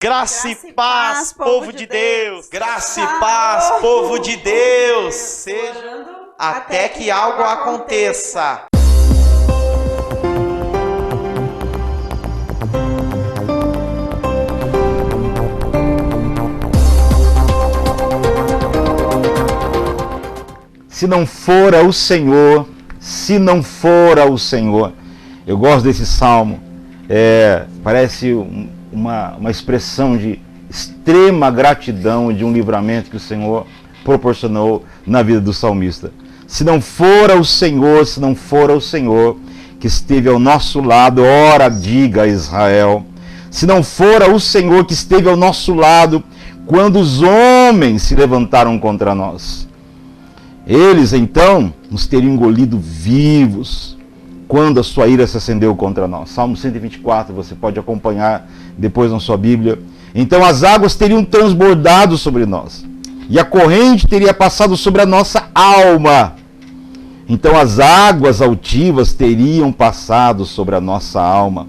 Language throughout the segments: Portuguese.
Graça e paz, povo de Deus! Graça e paz, povo de Deus! Seja até que algo aconteça. Se não fora o Senhor, se não fora o Senhor. Eu gosto desse salmo. Parece uma expressão de extrema gratidão de um livramento que o Senhor proporcionou na vida do salmista. Se não fora o Senhor, se não fora o Senhor que esteve ao nosso lado, ora diga a Israel. Se não fora o Senhor que esteve ao nosso lado quando os homens se levantaram contra nós. Eles então nos teriam engolido vivos quando a sua ira se acendeu contra nós. Salmo 124, você pode acompanhar depois na sua Bíblia. Então as águas teriam transbordado sobre nós, e a corrente teria passado sobre a nossa alma. Então as águas altivas teriam passado sobre a nossa alma.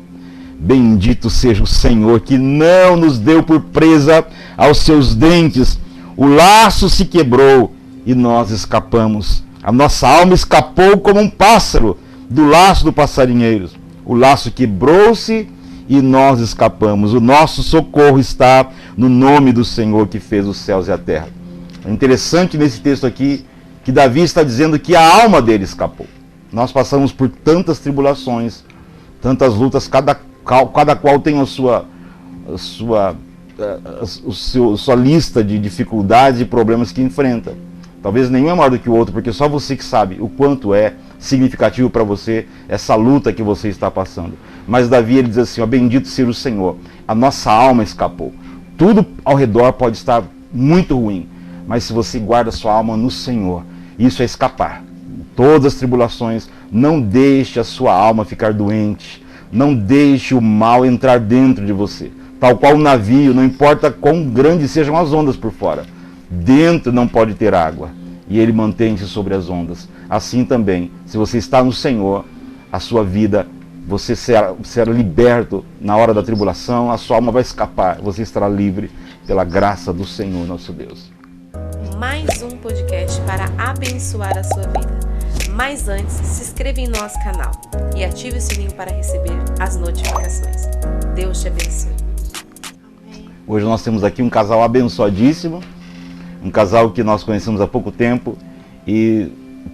Bendito seja o Senhor, que não nos deu por presa aos seus dentes. O laço se quebrou e nós escapamos. A nossa alma escapou como um pássaro do laço do passarinheiro. O laço quebrou-se e nós escapamos. O nosso socorro está no nome do Senhor que fez os céus e a terra. É interessante nesse texto aqui que Davi está dizendo que a alma dele escapou. Nós passamos por tantas tribulações, tantas lutas, cada qual tem a sua lista de dificuldades e problemas que enfrenta. Talvez nenhum é maior do que o outro, porque só você que sabe o quanto é significativo para você essa luta que você está passando. Mas Davi, ele diz assim, bendito seja o Senhor, a nossa alma escapou. Tudo ao redor pode estar muito ruim, mas se você guarda a sua alma no Senhor, isso é escapar. Todas as tribulações, não deixe a sua alma ficar doente, não deixe o mal entrar dentro de você. Tal qual um navio, não importa quão grandes sejam as ondas por fora, dentro não pode ter água, e ele mantém-se sobre as ondas. Assim também, se você está no Senhor, a sua vida, você será liberto na hora da tribulação, a sua alma vai escapar, você estará livre pela graça do Senhor nosso Deus. Mais um podcast para abençoar a sua vida. Mas antes, se inscreva em nosso canal e ative o sininho para receber as notificações. Deus te abençoe. Hoje nós temos aqui um casal abençoadíssimo, um casal que nós conhecemos há pouco tempo e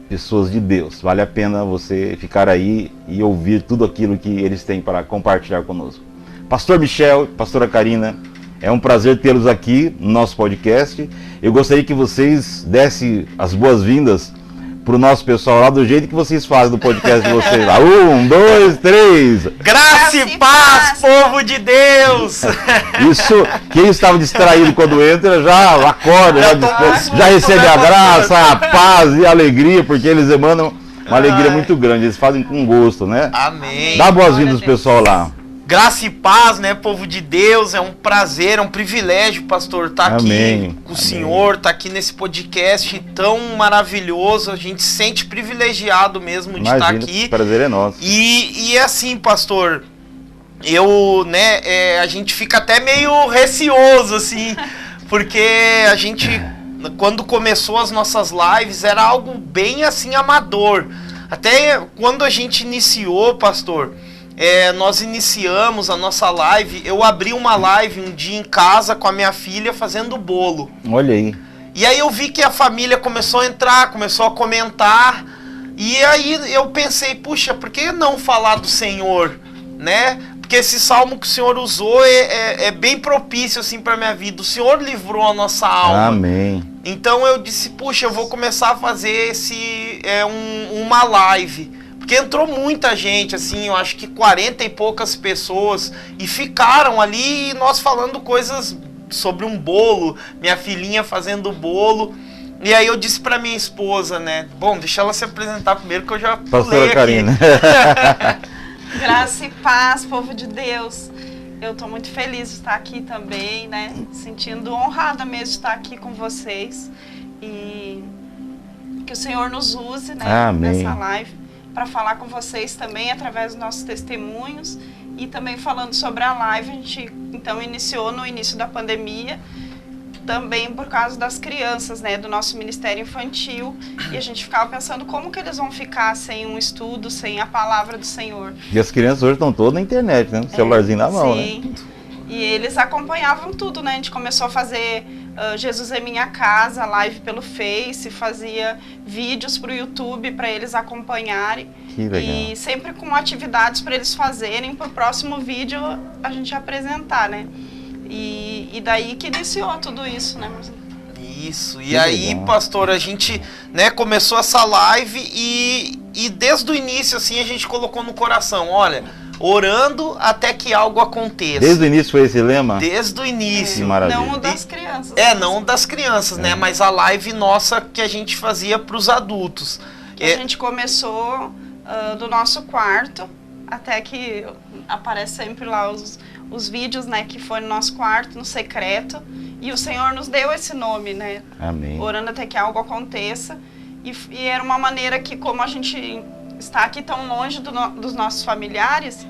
pessoas de Deus. Vale a pena você ficar aí e ouvir tudo aquilo que eles têm para compartilhar conosco. Pastor Michel, Pastora Karina, é um prazer tê-los aqui no nosso podcast. Eu gostaria que vocês dessem as boas-vindas para o nosso pessoal lá do jeito que vocês fazem no podcast de vocês lá. 1, 2, 3. Graça e paz, povo de Deus! Isso, quem estava distraído quando entra já acorda, já recebe a graça, a paz e a alegria, porque eles emanam uma alegria muito grande, eles fazem com gosto, né? Amém! Dá boas-vindas pro pessoal lá. Graça e paz, né, povo de Deus, é um prazer, é um privilégio, pastor, estar aqui com o Senhor, estar aqui nesse podcast tão maravilhoso, a gente se sente privilegiado mesmo de estar aqui. O prazer é nosso. E assim, pastor, a gente fica até meio receoso, assim, porque a gente, quando começou as nossas lives, era algo bem, assim, amador. Até quando a gente iniciou, pastor, nós iniciamos a nossa live, eu abri uma live um dia em casa com a minha filha fazendo bolo. Olha aí. E aí eu vi que a família começou a entrar, começou a comentar, e aí eu pensei, puxa, por que não falar do Senhor, né? Porque esse salmo que o Senhor usou é bem propício assim para minha vida. O Senhor livrou a nossa alma. Amém. Então eu disse, puxa, eu vou começar a fazer uma live. Porque entrou muita gente, assim, eu acho que 40 e poucas pessoas, e ficaram ali nós falando coisas sobre um bolo, minha filhinha fazendo bolo. E aí eu disse pra minha esposa, né, bom, deixa ela se apresentar primeiro que eu já pulei Pastora aqui. Karina. Graça e paz, povo de Deus. Eu tô muito feliz de estar aqui também, né, sentindo honrada mesmo de estar aqui com vocês. E que o Senhor nos use, né, Amém. nessa live, para falar com vocês também através dos nossos testemunhos E também falando sobre a live, a gente então iniciou no início da pandemia, também por causa das crianças, né, do nosso Ministério Infantil, e a gente ficava pensando como que eles vão ficar sem um estudo, sem a palavra do Senhor. E as crianças hoje estão todas na internet, né? Celularzinho na mão, sim. né? E eles acompanhavam tudo, né? A gente começou a fazer Jesus é Minha Casa, live pelo Face, fazia vídeos para o YouTube para eles acompanharem. Que legal. E sempre com atividades para eles fazerem, para o próximo vídeo a gente apresentar, né? E daí que iniciou tudo isso, né? Isso, e Que aí, legal. pastor, a gente, né, começou essa live e desde o início, assim, a gente colocou no coração, olha, orando até que algo aconteça. Desde o início foi esse lema? Desde o início. Que maravilha. Não o das crianças. Não das crianças, né, mas a live nossa que a gente fazia para os adultos. Que a gente começou do nosso quarto, até que aparece sempre lá os vídeos, né, que foi no nosso quarto, no secreto, e o Senhor nos deu esse nome, né, Amém. orando até que algo aconteça, e era uma maneira que, como a gente está aqui tão longe dos nossos familiares,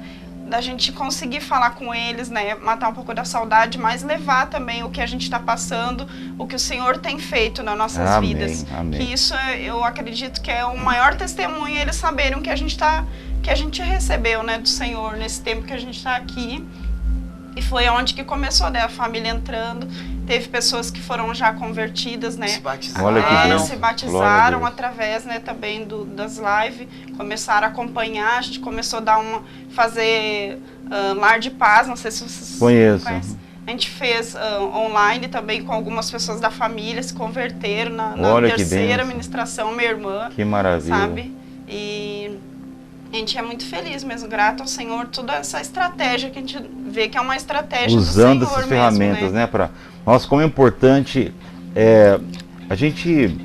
da gente conseguir falar com eles, né, matar um pouco da saudade, mas levar também o que a gente está passando, o que o Senhor tem feito nas nossas Amém, vidas. amém. Que isso eu acredito que é o maior testemunho, eles saberem o que a gente recebeu, né, do Senhor nesse tempo que a gente está aqui. E foi onde que começou, né, a família entrando. Teve pessoas que foram já convertidas, né? Se batizaram. Olha que bem. Se Glória a batizaram Deus. através, né, também das lives. Começaram a acompanhar, a gente começou a fazer lar de paz, não sei se vocês Conheço. conhecem. A gente fez online também com algumas pessoas da família, se converteram na Olha que terceira bênção. ministração, minha irmã, Que maravilha. sabe? E a gente é muito feliz mesmo, grato ao Senhor, toda essa estratégia que a gente vê que é uma estratégia Usando do Senhor essas mesmo, ferramentas, né? né? Nossa, como é importante. A gente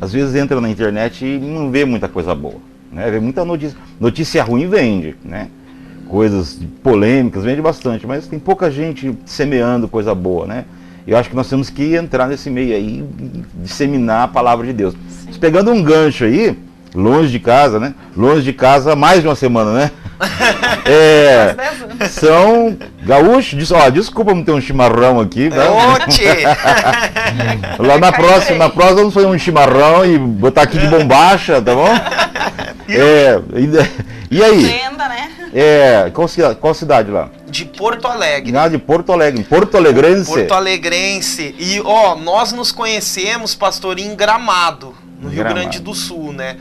às vezes entra na internet e não vê muita coisa boa, né? Vê muita notícia ruim, vende, né? Coisas polêmicas, vende bastante, mas tem pouca gente semeando coisa boa, né? Eu acho que nós temos que entrar nesse meio aí e disseminar a palavra de Deus. Sim. Pegando um gancho aí, longe de casa, né? Longe de casa mais de uma semana, né? Faz 10 anos. São gaúchos, desculpa não ter um chimarrão aqui, tá? Ô, tchê! Lá na próxima vamos fazer um chimarrão e botar aqui de bombacha, tá bom? E aí? Lenda, né? Qual cidade lá? De Porto Alegre. De Porto Alegre, Porto Alegrense. Porto Alegrense. E, ó, nós nos conhecemos, pastor, em Gramado, no Rio Gramado. Grande do Sul, né?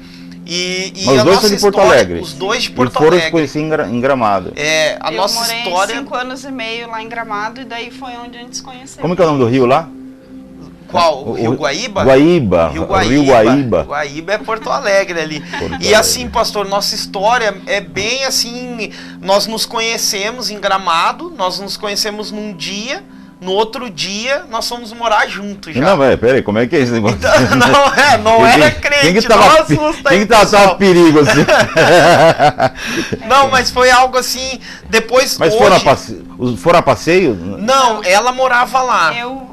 E Mas os a dois nossa são de Porto história, Alegre. os dois de E Porto foram se Alegre. conhecer em Gramado. A Eu nossa morei história... 5 anos e meio lá em Gramado e daí foi onde a gente se conheceu. Como que é o nome do rio lá? Qual? O Rio Guaíba? Guaíba. Rio Rio Guaíba. Guaíba. Guaíba é Porto Alegre ali. Porto E Alegre. assim, pastor, nossa história é bem assim, nós nos conhecemos em Gramado, nós nos conhecemos num dia, no outro dia nós fomos morar juntos já. Não, velho, peraí, como é que é esse negócio? Então, não era crente, Quem que não tava, assusta quem aí, que tava pessoal. perigo assim? Não, mas foi algo assim, depois Mas hoje... foram a passeio? Não, ela morava lá. Eu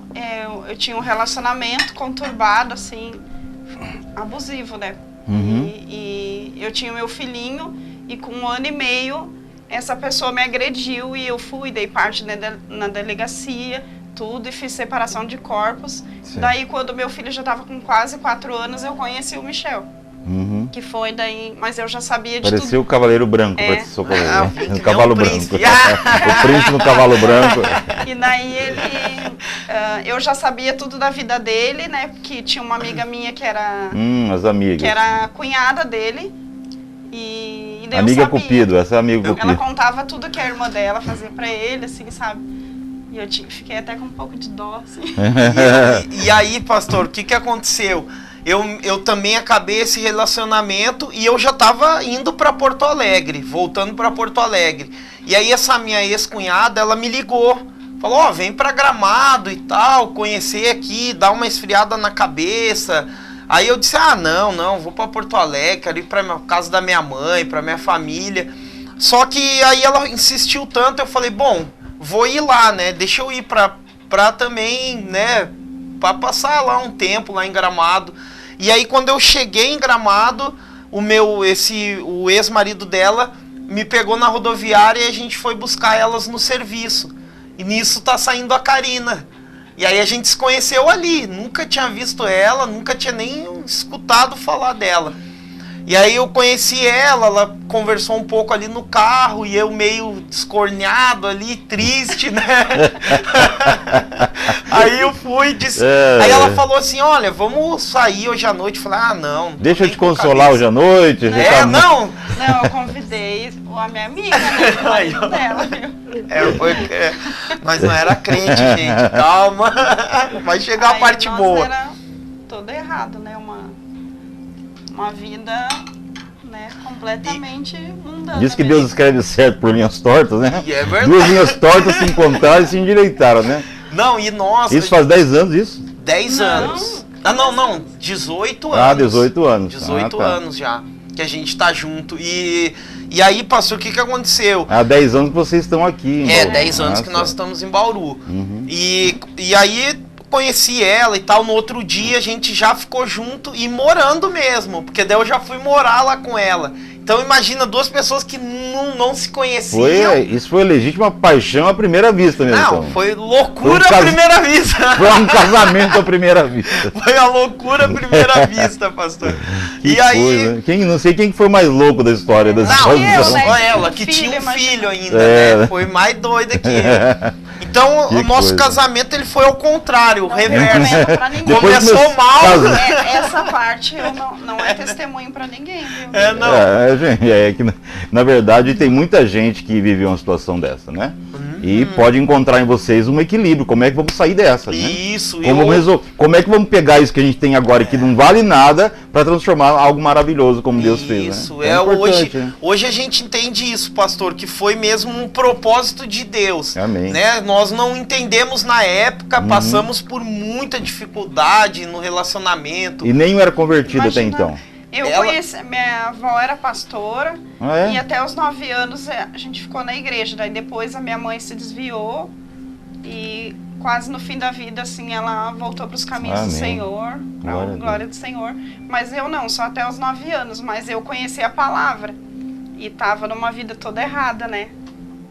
tinha um relacionamento conturbado, assim, abusivo, né? Uhum. E eu tinha o meu filhinho e com 1 ano e meio essa pessoa me agrediu e eu fui, dei parte na delegacia, tudo, e fiz separação de corpos. Sim. Daí, quando meu filho já estava com quase 4 anos, eu conheci o Michel. Uhum. Que foi daí, mas eu já sabia de Parecia tudo. o Cavaleiro Branco, É. parecia o cavaleiro, Ah, né? que nem O cavalo o branco. príncipe. O príncipe no cavalo branco. E daí eu já sabia tudo da vida dele, né? Porque tinha uma amiga minha que era As amigas. cunhada dele. E daí Amiga eu sabia. Cupido, essa é amiga Ela Cupido. contava tudo que a irmã dela fazia pra ele, assim, sabe? E eu fiquei até com um pouco de dó, assim. E aí, pastor, o que aconteceu? Eu também acabei esse relacionamento e eu já estava indo para Porto Alegre, voltando para Porto Alegre. E aí essa minha ex-cunhada, ela me ligou, falou, ó, vem para Gramado e tal, conhecer aqui, dar uma esfriada na cabeça. Aí eu disse, não, vou para Porto Alegre, quero ir para casa da minha mãe, para minha família. Só que aí ela insistiu tanto, eu falei, bom, vou ir lá, né, deixa eu ir para também, né, para passar lá um tempo lá em Gramado. E aí quando eu cheguei em Gramado, o ex-marido dela me pegou na rodoviária e a gente foi buscar elas no serviço. E nisso tá saindo a Karina. E aí a gente se conheceu ali. Nunca tinha visto ela, nunca tinha nem escutado falar dela. E aí eu conheci ela conversou um pouco ali no carro e eu meio descorneado ali, triste, né? Aí eu fui, disse... Aí ela falou assim, olha, vamos sair hoje à noite. Eu falei, ah, não. Deixa eu te consolar hoje à noite. Não. Não, eu convidei a minha amiga, né? O marido dela, viu? Nós não era crente, gente, calma. Vai chegar a parte boa. Era todo errado, né? Uma vida, né, completamente mundana. Diz que Deus escreve certo por linhas tortas, né? E é verdade. 2 linhas tortas se encontraram e se endireitaram, né? Não, e nossa... Isso faz 10 anos, isso? 10 anos. Ah, não, 18 anos. Ah, 18 anos. 18 anos já, que a gente tá junto. E aí, pastor, o que aconteceu? Há 10 anos que vocês estão aqui. Em Bauru. 10 anos que nós estamos em Bauru. Uhum. E aí... conheci ela e tal, no outro dia a gente já ficou junto e morando mesmo, porque daí eu já fui morar lá com ela. Então imagina 2 pessoas que não se conheciam. Isso foi legítima paixão à primeira vista mesmo. Não, então. foi loucura à primeira vista. Foi um casamento à primeira vista. Foi a loucura à primeira vista, pastor. Que e aí... coisa. Não sei quem foi mais louco da história. Só ela, que tinha um filho ainda, né? Foi mais doida que eu. Então, o nosso casamento ele foi ao contrário, o reverso. Começou mal. Essa parte eu não é testemunho pra ninguém, viu? Que, na verdade, tem muita gente que vive uma situação dessa, né? E pode encontrar em vocês um equilíbrio. Como é que vamos sair dessa, né? Isso. Como é que vamos pegar isso que a gente tem agora e que não vale nada para transformar em algo maravilhoso como Deus fez, né? Isso, hoje a gente entende isso, pastor, que foi mesmo um propósito de Deus. Amém. Né? Nós não entendemos na época, passamos por muita dificuldade no relacionamento. E nem era convertido até então. Eu conheci, minha avó era pastora e até os 9 anos a gente ficou na igreja. Daí depois a minha mãe se desviou e quase no fim da vida, assim, ela voltou para os caminhos do Senhor, para a glória do Senhor. Mas eu não, só até os 9 anos. Mas eu conheci a palavra e estava numa vida toda errada, né?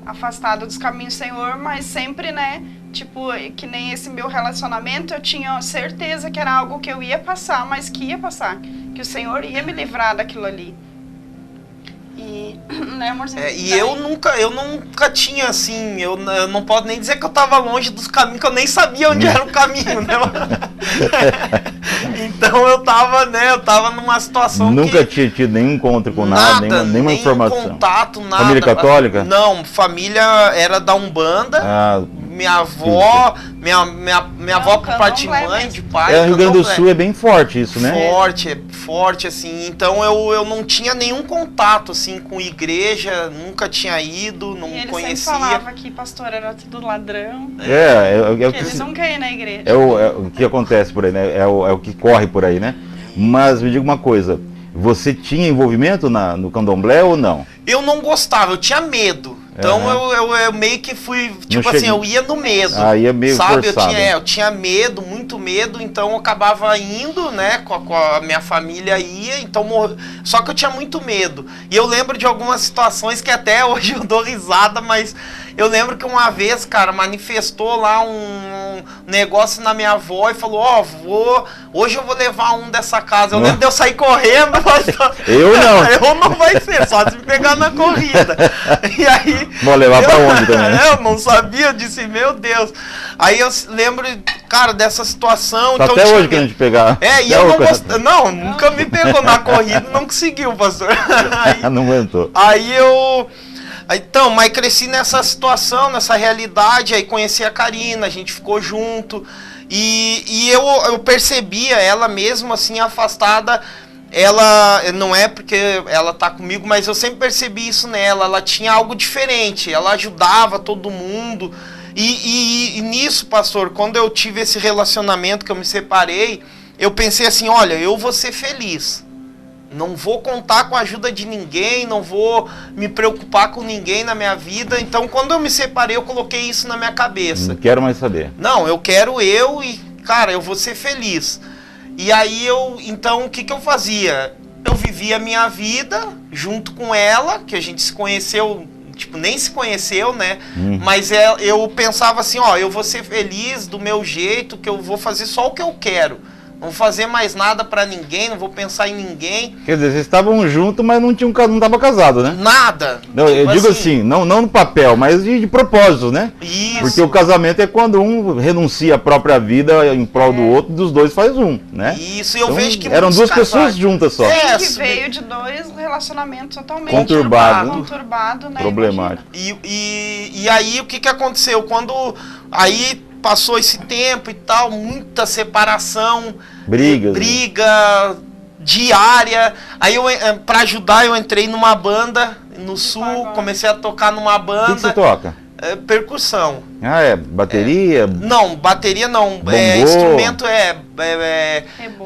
Afastada dos caminhos do Senhor, mas sempre, né? Tipo, que nem esse meu relacionamento, eu tinha certeza que era algo que eu ia passar, mas que ia passar. Que o Senhor ia me livrar daquilo ali. E, né, amorzinho? Eu nunca tinha, assim, eu não posso nem dizer que eu tava longe dos caminhos, que eu nem sabia onde era o caminho, né? Então eu tava numa situação Nunca tinha tido nenhum encontro com nada, nenhuma informação. Contato, nada. Família católica? Não, família era da Umbanda. Minha avó, minha avó por parte de mãe, de pai. O Rio Grande do Sul é bem forte isso, né? Forte, assim. Então eu não tinha nenhum contato, assim, com igreja, nunca tinha ido, não conhecia. Ele sempre falava que pastor era tudo ladrão. Eles não querem ir na igreja. O que acontece por aí, né? É o que corre por aí, né? Mas me diga uma coisa, você tinha envolvimento no candomblé ou não? Eu não gostava, eu tinha medo. Então eu meio que fui, tipo assim, eu ia no medo. Ia meio sabe? Forçado. Eu tinha medo, muito medo, então eu acabava indo, né? Com a minha família ia, então só que eu tinha muito medo. E eu lembro de algumas situações que até hoje eu dou risada, mas eu lembro que uma vez, cara, manifestou lá um negócio na minha avó e falou, hoje eu vou levar um dessa casa. Eu lembro de eu sair correndo, mas eu não. Eu não vai ser, só se me pegar na corrida. E aí... Vou levar pra onde também? Eu não sabia, eu disse, meu Deus. Aí eu lembro, cara, dessa situação. Tá então até hoje querendo te pegar. E eu não gostei. Não, nunca me pegou na corrida, não conseguiu, pastor. Aí, não aguentou. Então, mas cresci nessa situação, nessa realidade, aí conheci a Karina, a gente ficou junto, e eu percebia ela mesmo assim, afastada, ela, não é porque ela tá comigo, mas eu sempre percebi isso nela, ela tinha algo diferente, ela ajudava todo mundo, e nisso, pastor, quando eu tive esse relacionamento que eu me separei, eu pensei assim, olha, eu vou ser feliz. Não vou contar com a ajuda de ninguém, não vou me preocupar com ninguém na minha vida. Então, quando eu me separei, eu coloquei isso na minha cabeça. Não quero mais saber. Não, eu quero e, cara, eu vou ser feliz. E aí então, o que eu fazia? eu vivi a minha vida junto com ela, que a gente se conheceu, tipo, nem se conheceu, né? Mas eu pensava assim, ó, eu vou ser feliz do meu jeito, que eu vou fazer só o que eu quero. Não vou fazer mais nada pra ninguém, não vou pensar em ninguém. Quer dizer, vocês estavam juntos, mas não estavam casados, né? Nada. Não, eu digo assim, não no papel, mas de propósito, né? Isso. Porque o casamento é quando um renuncia a própria vida em prol do outro, dos dois faz um, né? Isso, eu Então, vejo que eram muitos duas casais- pessoas juntas só. É, Que veio de 2 relacionamentos totalmente Conturbado, né? problemático. E aí o que aconteceu? Quando aí passou esse tempo e tal, muita separação, Brigas. briga diária. Aí para ajudar eu entrei numa banda no sul, pagode. comecei a tocar numa O banda. que você toca? Percussão. Ah, é bateria? Não, bateria não. Bongô. Instrumento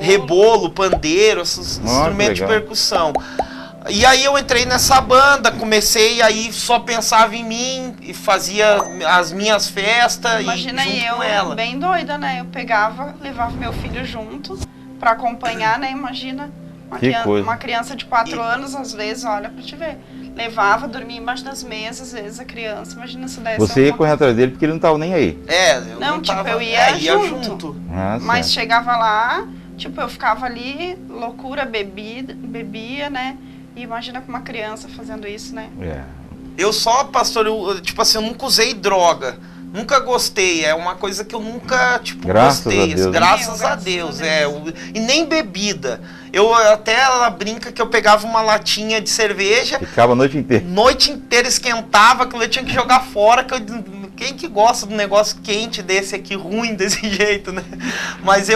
rebolo, pandeiro, esses Nossa, instrumentos de legal. percussão. E aí eu entrei nessa banda, comecei aí só pensava em mim e fazia as minhas festas Imagina e junto eu, com ela. bem doida, né? Eu pegava, levava meu filho junto pra acompanhar, né? Imagina uma criança de 4 anos, às vezes, olha pra te ver. Levava, dormia embaixo das mesas, às vezes a criança, imagina se desse Você ia correr atrás dele porque ele não estava nem aí. Eu Não, tipo, tava, eu ia junto. junto. Ah, Mas certo. chegava lá, tipo, eu ficava ali, loucura, bebia, né? E imagina com uma criança fazendo isso, né? É. Eu só, pastor, tipo assim, eu nunca usei droga. Nunca gostei, é uma coisa que eu nunca, tipo, Graças gostei. a Deus, né? Graças a Deus, e nem bebida. Ela brinca que eu pegava uma latinha de cerveja, Ficava a noite inteira. noite inteira esquentava, aquilo eu tinha que jogar fora, quem que gosta de um negócio quente desse aqui, ruim desse jeito, né? Mas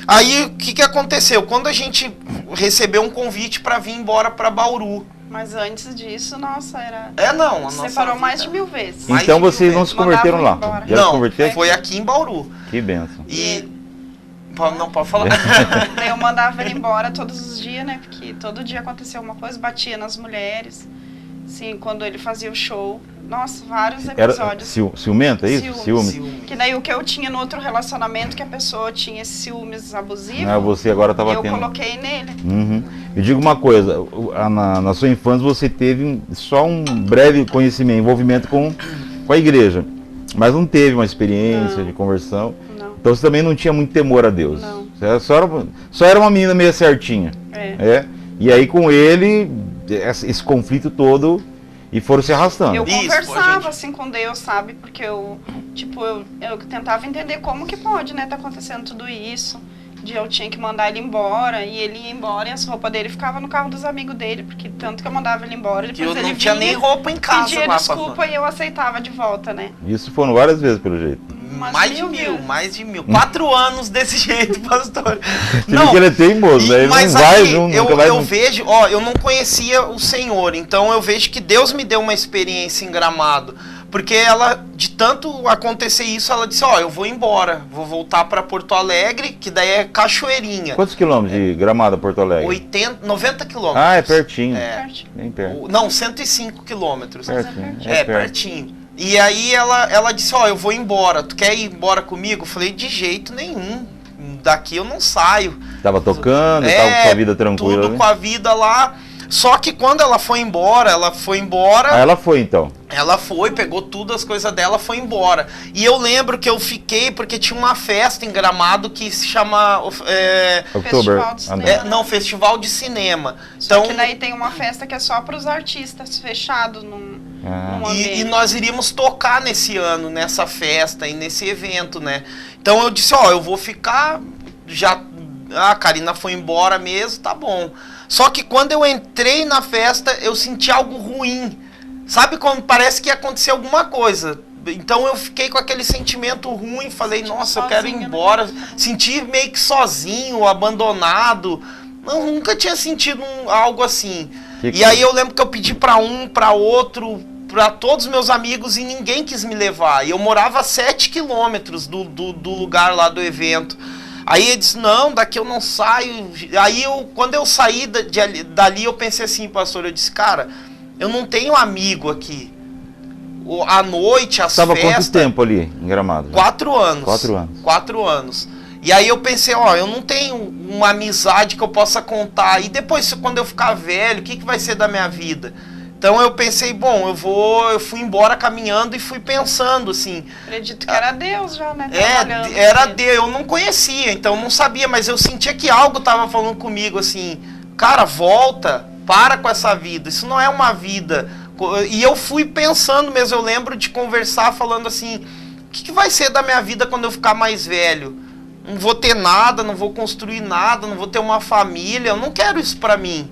aí, o que aconteceu? Quando a gente recebeu um convite para vir embora para Bauru. Mas antes disso, nossa, era... A nossa Separou vida. mais de 1000 vezes. Mais Então de 1000 vocês não vezes. se converteram lá? Mandavam embora. Já se Não, converteram? foi aqui em Bauru. Que benção. E... Não, pode falar. Daí eu mandava ele embora todos os dias, né? Porque todo dia acontecia uma coisa, batia nas mulheres. Assim, quando ele fazia o show. Nossa, vários Era episódios. ciumento, é isso? Ciúme. Ciúme. Que daí o que eu tinha no outro relacionamento, que a pessoa tinha esse ciúmes abusivo, Ah, você agora estava eu tendo. coloquei nele. Uhum. Me diga uma coisa, na sua infância você teve só um breve conhecimento, envolvimento com a igreja, mas não teve uma experiência Não. de conversão, Não, então você também não tinha muito temor a Deus. Não. Você só era uma menina meio certinha. é. E aí com ele, esse conflito todo, e foram se arrastando. Eu Isso, conversava gente. assim com Deus, sabe? Porque eu tentava entender como que pode, né? Tá acontecendo tudo isso. De eu tinha que mandar ele embora, e ele ia embora e as roupas dele ficavam no carro dos amigos dele, porque tanto que eu mandava ele embora, Que depois eu ele não tinha vinha, nem roupa em casa pedia lá. desculpa e eu aceitava de volta, né? Isso foram várias vezes, pelo jeito. Umas Mais de 1000 mil, vezes. mais de 1000. 4 anos desse jeito, pastor. Tive que ele é teimoso, né? Ele não mas vai aí, junto, eu nunca vai junto. vejo, eu não conhecia o Senhor, então eu vejo que Deus me deu uma experiência em Gramado. Porque ela, de tanto acontecer isso, ela disse, eu vou embora, vou voltar para Porto Alegre, que daí é Cachoeirinha. Quantos quilômetros de Gramado a Porto Alegre? 90 quilômetros. Ah, é pertinho. É. Bem perto. Não, 105 quilômetros. Pertinho. Pertinho. E aí ela disse, eu vou embora, tu quer ir embora comigo? Eu falei, de jeito nenhum, daqui eu não saio. Tava tocando, tava com a vida tranquila. Tudo né? com a vida lá. Só que quando ela foi embora, Ah, ela foi então. ela foi, pegou tudo, as coisas dela, foi embora. E eu lembro que eu fiquei, porque tinha uma festa em Gramado que se chama... Outubro. Festival de cinema. Festival de cinema. Só Então, que daí tem uma festa que é só para os artistas, fechado num ambiente. e nós iríamos tocar nesse ano, nessa festa e nesse evento, né? Então eu disse, eu vou ficar, a Karina foi embora mesmo, tá bom. Só que quando eu entrei na festa, eu senti algo ruim. Sabe quando parece que ia acontecer alguma coisa? Então eu fiquei com aquele sentimento ruim, falei, nossa, eu quero ir sozinha, embora. né? Senti meio que sozinho, abandonado. Não, nunca tinha sentido algo assim. E aí eu lembro que eu pedi para um, para outro, para todos os meus amigos e ninguém quis me levar. E eu morava a 7 quilômetros do lugar lá do evento. Aí ele disse, não, daqui eu não saio. Aí quando eu saí dali, eu pensei assim, pastor, eu disse, cara, eu não tenho amigo aqui. À noite, as Tava festas... quanto tempo ali em Gramado? 4 anos. 4 anos. 4 anos. E aí eu pensei, ó, eu não tenho uma amizade que eu possa contar. E depois, quando eu ficar velho, o que vai ser da minha vida? Então eu pensei, bom, eu fui embora caminhando e fui pensando, assim... Acredito que era Deus já, né? Era Deus, eu não conhecia, então não sabia, mas eu sentia que algo estava falando comigo, assim, cara, volta, para com essa vida, isso não é uma vida. E eu fui pensando mesmo, eu lembro de conversar falando assim, o que vai ser da minha vida quando eu ficar mais velho? Não vou ter nada, não vou construir nada, não vou ter uma família, eu não quero isso pra mim.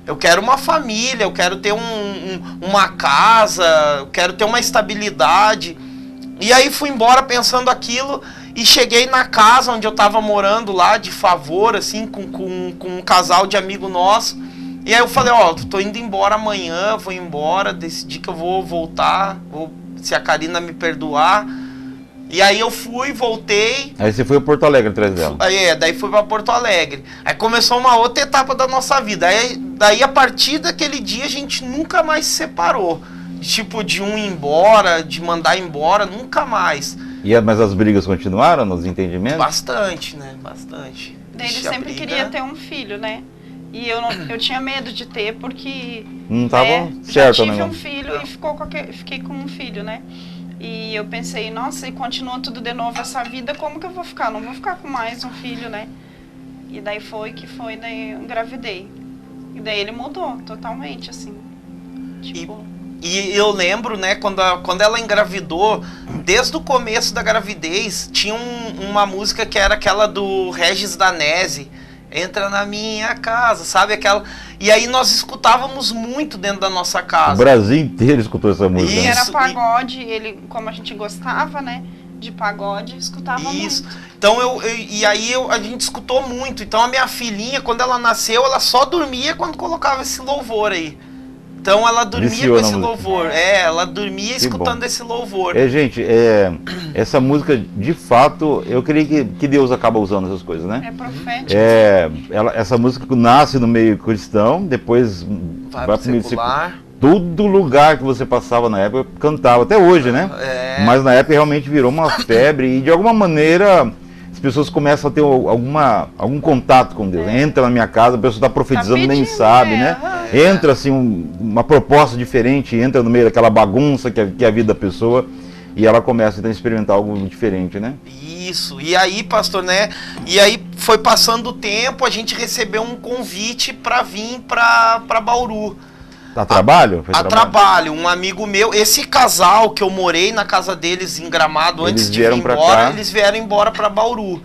Eu quero uma família, eu quero ter uma casa, eu quero ter uma estabilidade. E aí fui embora pensando aquilo e cheguei na casa onde eu tava morando lá, de favor, assim, com um casal de amigo nosso. E aí eu falei, ó, tô indo embora amanhã, vou embora, decidi que eu vou voltar, se a Karina me perdoar. E aí eu fui, voltei. Aí você foi a Porto Alegre atrás dela. Daí fui pra Porto Alegre. Aí começou uma outra etapa da nossa vida. Daí a partir daquele dia a gente nunca mais se separou. Tipo, de ir embora, de mandar embora, nunca mais. Mas as brigas continuaram nos entendimentos? Bastante, né? Bastante. Ele sempre queria ter um filho, né? E eu tinha medo de ter porque... Não tava já certo, tive um filho e fiquei com um filho, né? E eu pensei, nossa, e continua tudo de novo essa vida, como que eu vou ficar? Não vou ficar com mais um filho, né? E daí daí eu engravidei. E daí ele mudou totalmente, assim. Tipo... E eu lembro, né, quando ela engravidou, desde o começo da gravidez, tinha uma música que era aquela do Regis Danese, Entra na Minha Casa, sabe aquela? E aí nós escutávamos muito dentro da nossa casa. O Brasil inteiro escutou essa música. Isso, era pagode, como a gente gostava, né, de pagode, escutava muito. Então a gente escutou muito. Então a minha filhinha, quando ela nasceu, ela só dormia quando colocava esse louvor aí. Então ela dormia com esse louvor. Ela dormia escutando esse louvor. Gente, essa música, de fato, eu creio que Deus acaba usando essas coisas, né? É profético. Essa música nasce no meio cristão, depois vai para o secular. Todo lugar que você passava na época cantava, até hoje, né? Mas na época realmente virou uma febre e de alguma maneira... As pessoas começam a ter algum contato com Deus. Entra na minha casa, a pessoa está profetizando, nem sabe, né? Entra assim, uma proposta diferente, entra no meio daquela bagunça que é a vida da pessoa e ela começa então, a experimentar algo diferente, né? Isso. E aí, pastor, né? E aí foi passando o tempo, a gente recebeu um convite para vir para Bauru. A trabalho? A trabalho. Um amigo meu, esse casal que eu morei na casa deles em Gramado antes de vir embora, eles vieram embora para Bauru.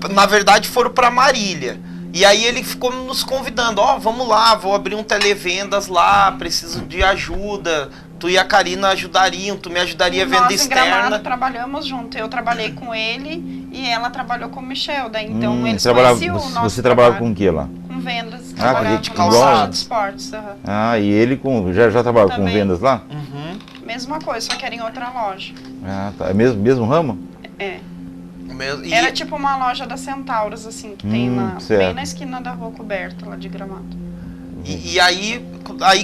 Na verdade foram para Marília. E aí ele ficou nos convidando, vamos lá, vou abrir um televendas lá, preciso de ajuda. Tu e a Karina ajudariam, tu me ajudaria venda externa. Nós em Gramado trabalhamos junto, eu trabalhei com ele e ela trabalhou com o Michel, daí então eles conheciam o nosso Você trabalhava com o que lá? Com vendas, trabalhava com calçado de esportes. E ele já trabalhava com vendas lá? Mesma coisa, só que era em outra loja. Tá. É mesmo ramo? Era tipo uma loja da Centauros, assim, que tem bem na esquina da Rua Coberta, lá de Gramado. E aí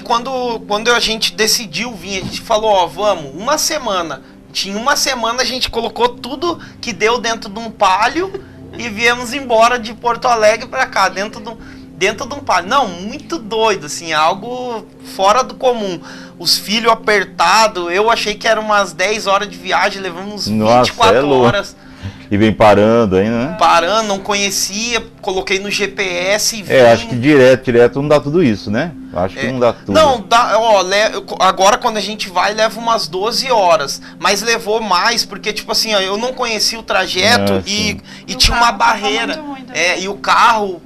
quando a gente decidiu vir, a gente falou, vamos, uma semana. Em uma semana a gente colocou tudo que deu dentro de um palio e viemos embora de Porto Alegre para cá, dentro de um palio. Não, muito doido, assim, algo fora do comum. Os filhos apertados, eu achei que eram umas 10 horas de viagem, levamos 24 horas. E vem parando ainda, né? Parando, não conhecia, coloquei no GPS e vim. Acho que direto não dá tudo isso, né? Acho que não dá tudo. Não, agora quando a gente vai, leva umas 12 horas. Mas levou mais, porque, tipo assim, eu não conhecia o trajeto e tinha uma barreira. E o carro,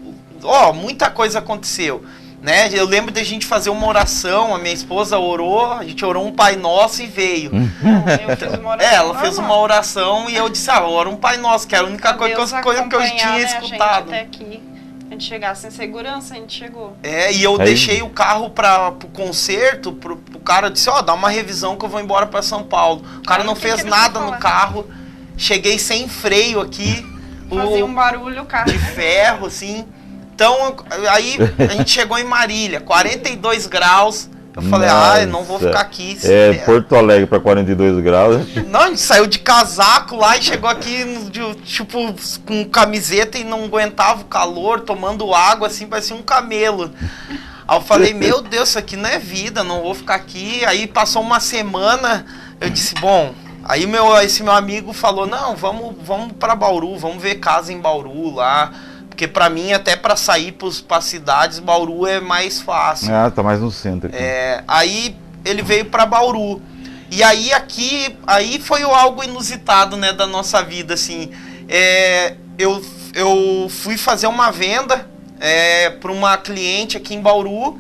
muita coisa aconteceu. Né? Eu lembro de a gente fazer uma oração, a minha esposa orou, a gente orou um Pai Nosso e veio. Eu fiz uma oração ela fez uma oração e eu disse, ora um Pai Nosso, que era a única coisa que eu tinha escutado. Até aqui, a gente chegasse em segurança, a gente chegou. E eu deixei o carro pro conserto, pro cara, eu disse, dá uma revisão que eu vou embora para São Paulo. O cara não fez nada no carro, cheguei sem freio aqui. Fazia um barulho o carro. De ferro, assim. Então, aí a gente chegou em Marília, 42 graus, Eu falei, eu não vou ficar aqui. Porto Alegre para 42 graus. Não, a gente saiu de casaco lá e chegou aqui, tipo, com camiseta e não aguentava o calor, tomando água, assim, parecia um camelo. Aí eu falei, meu Deus, isso aqui não é vida, não vou ficar aqui. Aí passou uma semana, eu disse, bom... Aí esse meu amigo falou, não, vamos para Bauru, vamos ver casa em Bauru lá. Porque pra mim, até pra sair para cidades, Bauru é mais fácil. Tá mais no centro aqui. Aí ele veio para Bauru. E aí aí foi algo inusitado, né, da nossa vida, assim. Eu fui fazer uma venda para uma cliente aqui em Bauru.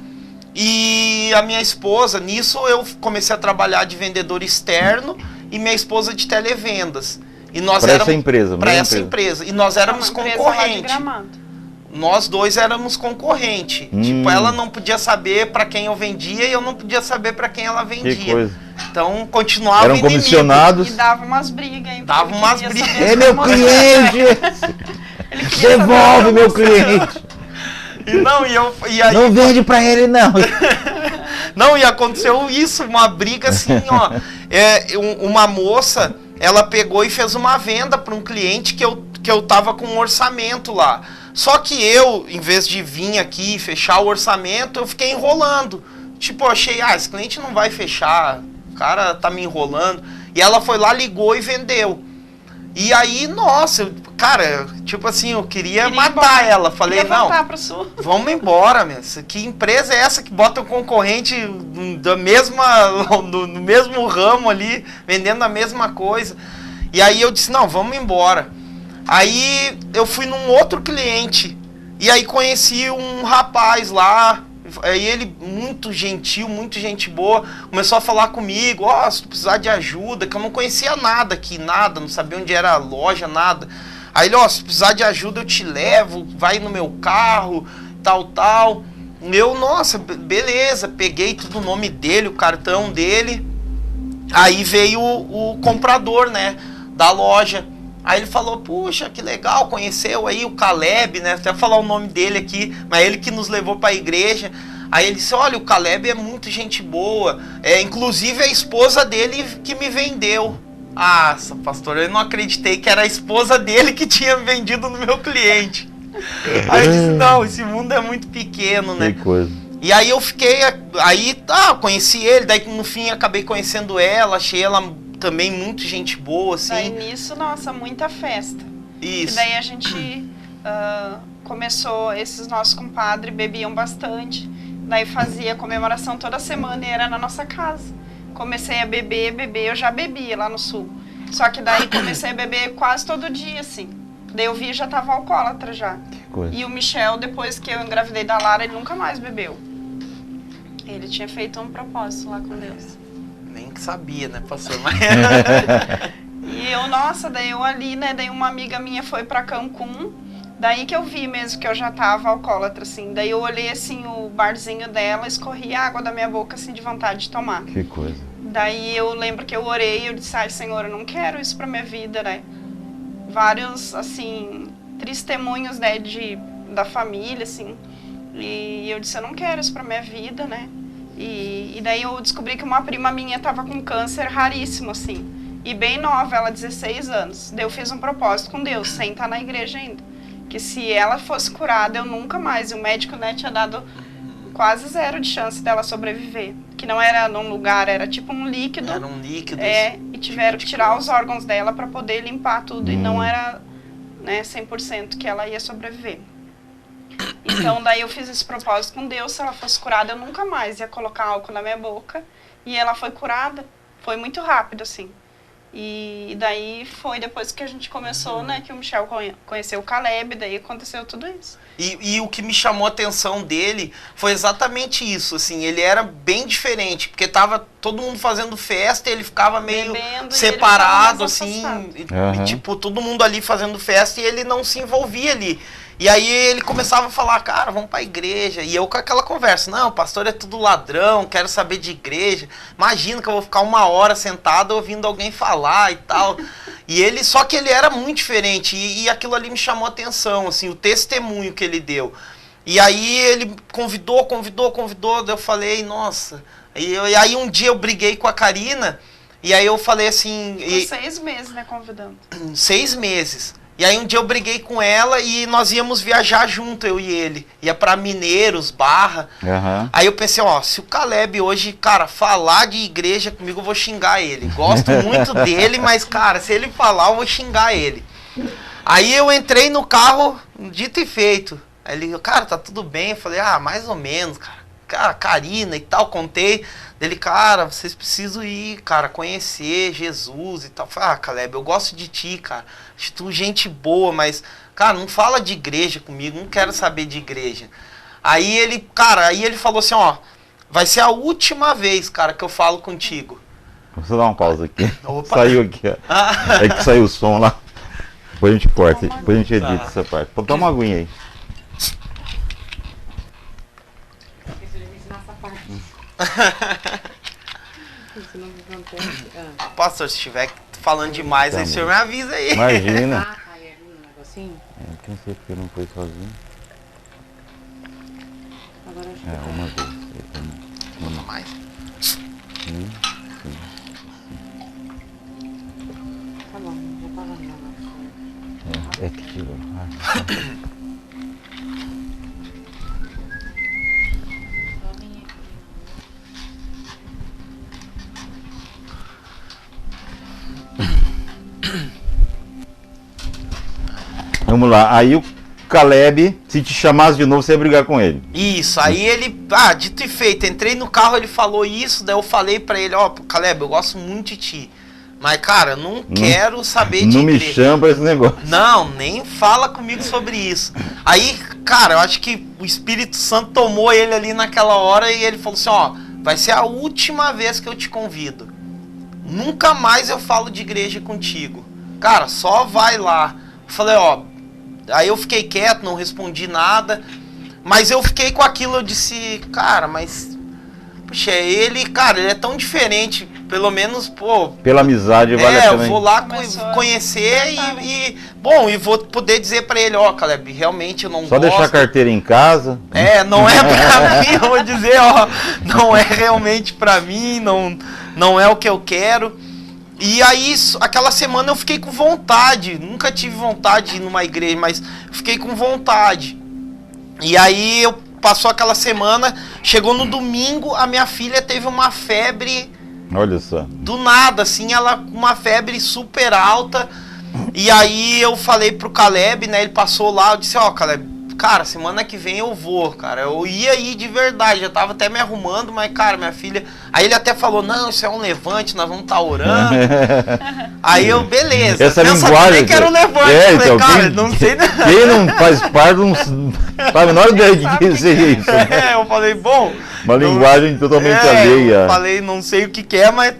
E a minha esposa, nisso eu comecei a trabalhar de vendedor externo e minha esposa de televendas. E nós para essa empresa, para essa empresa. E nós éramos concorrentes. Nós dois éramos concorrentes. Tipo, ela não podia saber para quem eu vendia e eu não podia saber para quem ela vendia. Que coisa. Então continuava Eram inimigo. Comissionados. E dava umas brigas, hein? Dava umas brigas. É meu cliente! Devolve meu cliente! E aí, não vende pra ele, não. Não, e aconteceu isso, uma briga assim, ó. Uma moça, ela pegou e fez uma venda para um cliente que eu tava com um orçamento lá. Só que eu, em vez de vir aqui e fechar o orçamento, eu fiquei enrolando. Tipo, eu achei, esse cliente não vai fechar, o cara tá me enrolando. E ela foi lá, ligou e vendeu. E aí, nossa, cara, tipo assim, eu queria matar ela. Falei, não, vamos embora, meu. Que empresa é essa que bota um concorrente da no mesmo ramo ali, vendendo a mesma coisa? E aí eu disse, não, vamos embora. Aí eu fui num outro cliente, e aí conheci um rapaz lá. Aí ele, muito gentil, muito gente boa, começou a falar comigo, se tu precisar de ajuda, que eu não conhecia nada aqui, nada, não sabia onde era a loja, nada. Aí ele, se tu precisar de ajuda eu te levo, vai no meu carro, tal. Nossa, beleza, peguei tudo o nome dele, o cartão dele. Aí veio o comprador, né, da loja. Aí ele falou, puxa, que legal, conheceu aí o Caleb, né? Até falar o nome dele aqui, mas ele que nos levou para a igreja. Aí ele disse, olha, o Caleb é muito gente boa, inclusive a esposa dele que me vendeu. Pastor, eu não acreditei que era a esposa dele que tinha vendido no meu cliente. Aí eu disse, não, esse mundo é muito pequeno, né? Que coisa. E aí eu fiquei, conheci ele, daí no fim acabei conhecendo ela, achei ela também muito gente boa, assim. Daí nisso, nossa, muita festa. Isso. E daí a gente começou, esses nossos compadres bebiam bastante. Daí fazia comemoração toda semana e era na nossa casa. Comecei a beber, eu já bebia lá no sul. Só que daí comecei a beber quase todo dia, assim. Daí eu vi, já tava alcoólatra já. Que coisa. E o Michel, depois que eu engravidei da Lara, ele nunca mais bebeu. Ele tinha feito um propósito lá com Deus. Nem que sabia, né, pastor? E eu, daí eu ali, né, daí uma amiga minha foi pra Cancún, daí que eu vi mesmo que eu já tava alcoólatra, assim, daí eu olhei, assim, o barzinho dela, escorria água da minha boca, assim, de vontade de tomar. Que coisa. Daí eu lembro que eu orei, eu disse, Senhor, eu não quero isso pra minha vida, né, vários, assim, testemunhos, né, da família, assim, e eu disse, eu não quero isso pra minha vida, né. E daí eu descobri que uma prima minha estava com câncer raríssimo, assim. E bem nova, ela 16 anos. Daí eu fiz um propósito com Deus, sem estar na igreja ainda. Que se ela fosse curada, eu nunca mais. E o médico, né, tinha dado quase 0 de chance dela sobreviver. Que não era num lugar, era tipo um líquido. Era um líquido. E tiveram que tirar os órgãos dela para poder limpar tudo. E não era, né, 100% que ela ia sobreviver. Então daí eu fiz esse propósito com Deus, se ela fosse curada eu nunca mais ia colocar álcool na minha boca. E ela foi curada, foi muito rápido assim. E daí foi depois que a gente começou, né, que o Michel conheceu o Caleb, daí aconteceu tudo isso. E o que me chamou a atenção dele foi exatamente isso, assim, ele era bem diferente, porque tava todo mundo fazendo festa e ele ficava meio bebendo, separado, assim, e, tipo, todo mundo ali fazendo festa e ele não se envolvia ali. E aí ele começava a falar, cara, vamos pra igreja. E eu com aquela conversa, não, o pastor é tudo ladrão, quero saber de igreja. Imagina que eu vou ficar 1 hora sentado ouvindo alguém falar e tal. E ele, só que ele era muito diferente e aquilo ali me chamou a atenção, assim, o testemunho que ele deu. E aí ele convidou, daí eu falei, nossa, E aí um dia eu briguei com a Karina, e aí eu falei assim... Por 6 meses, né, convidando. 6 meses. E aí um dia eu briguei com ela e nós íamos viajar junto, eu e ele. Ia pra Mineiros, Barra. Uhum. Aí eu pensei, ó, se o Caleb hoje, cara, falar de igreja comigo, eu vou xingar ele. Gosto muito dele, mas, cara, se ele falar, eu vou xingar ele. Aí eu entrei no carro, dito e feito. Aí ele, cara, tá tudo bem? Eu falei, mais ou menos, cara. Cara, Karina e tal, contei. Ele, cara, vocês precisam ir, cara, conhecer Jesus e tal. Eu falei, Caleb, eu gosto de ti, cara. Acho tu gente boa, mas, cara, não fala de igreja comigo, não quero saber de igreja. Aí ele, cara, falou assim, ó, vai ser a última vez, cara, que eu falo contigo. Vou dar uma pausa aqui. Opa. Saiu aqui, ó. É que saiu o som lá. Depois a gente corta, depois a gente edita essa parte. Pode tomar uma aguinha aí. Pastor, se estiver falando demais, aí o senhor me avisa aí. Imagina. Negocinho? Eu não sei porque não foi sozinho. Agora acho que Uma vez. Uma mais. Sim. tá bom, não vou falar nada. É que tirou. Vamos lá, aí o Caleb, se te chamasse de novo, você ia brigar com ele. Isso, aí ele, dito e feito, entrei no carro, ele falou isso, daí eu falei pra ele, ó, Caleb, eu gosto muito de ti, mas, cara, eu não quero saber de Não me igreja. chama pra esse negócio. Não, nem fala comigo sobre isso. Aí, cara, eu acho que o Espírito Santo tomou ele ali naquela hora e ele falou assim, ó, vai ser a última vez que eu te convido. Nunca mais eu falo de igreja contigo. Cara, só vai lá. Eu falei, ó, aí eu fiquei quieto, não respondi nada, mas eu fiquei com aquilo, eu disse, cara, mas, puxa, ele é tão diferente, pelo menos, pô... Pela amizade vale a pena. Eu vou lá conhecer e vou poder dizer pra ele, ó, Caleb, realmente eu não Só gosto. deixar a carteira em casa. Não é pra mim, eu vou dizer, ó, não é realmente pra mim, não é o que eu quero. E aí, aquela semana eu fiquei com vontade, nunca tive vontade de ir numa igreja, mas fiquei com vontade. E aí, passou aquela semana, chegou no domingo, a minha filha teve uma febre... Olha só. Do nada, assim, ela com uma febre super alta. E aí eu falei pro Caleb, né, ele passou lá, eu disse, ó, Caleb, cara, semana que vem eu vou, cara. Eu ia ir de verdade, já tava até me arrumando, mas, cara, minha filha... Aí ele até falou, não, isso é um levante, nós vamos estar orando. Aí eu, beleza. Essa eu linguagem... sabia que era um levante. Eu falei, então, cara, não sei... Quem não faz parte, não faz a menor ideia de que seja isso. Eu falei, bom... Uma linguagem totalmente alheia. Eu falei, não sei o que é, mas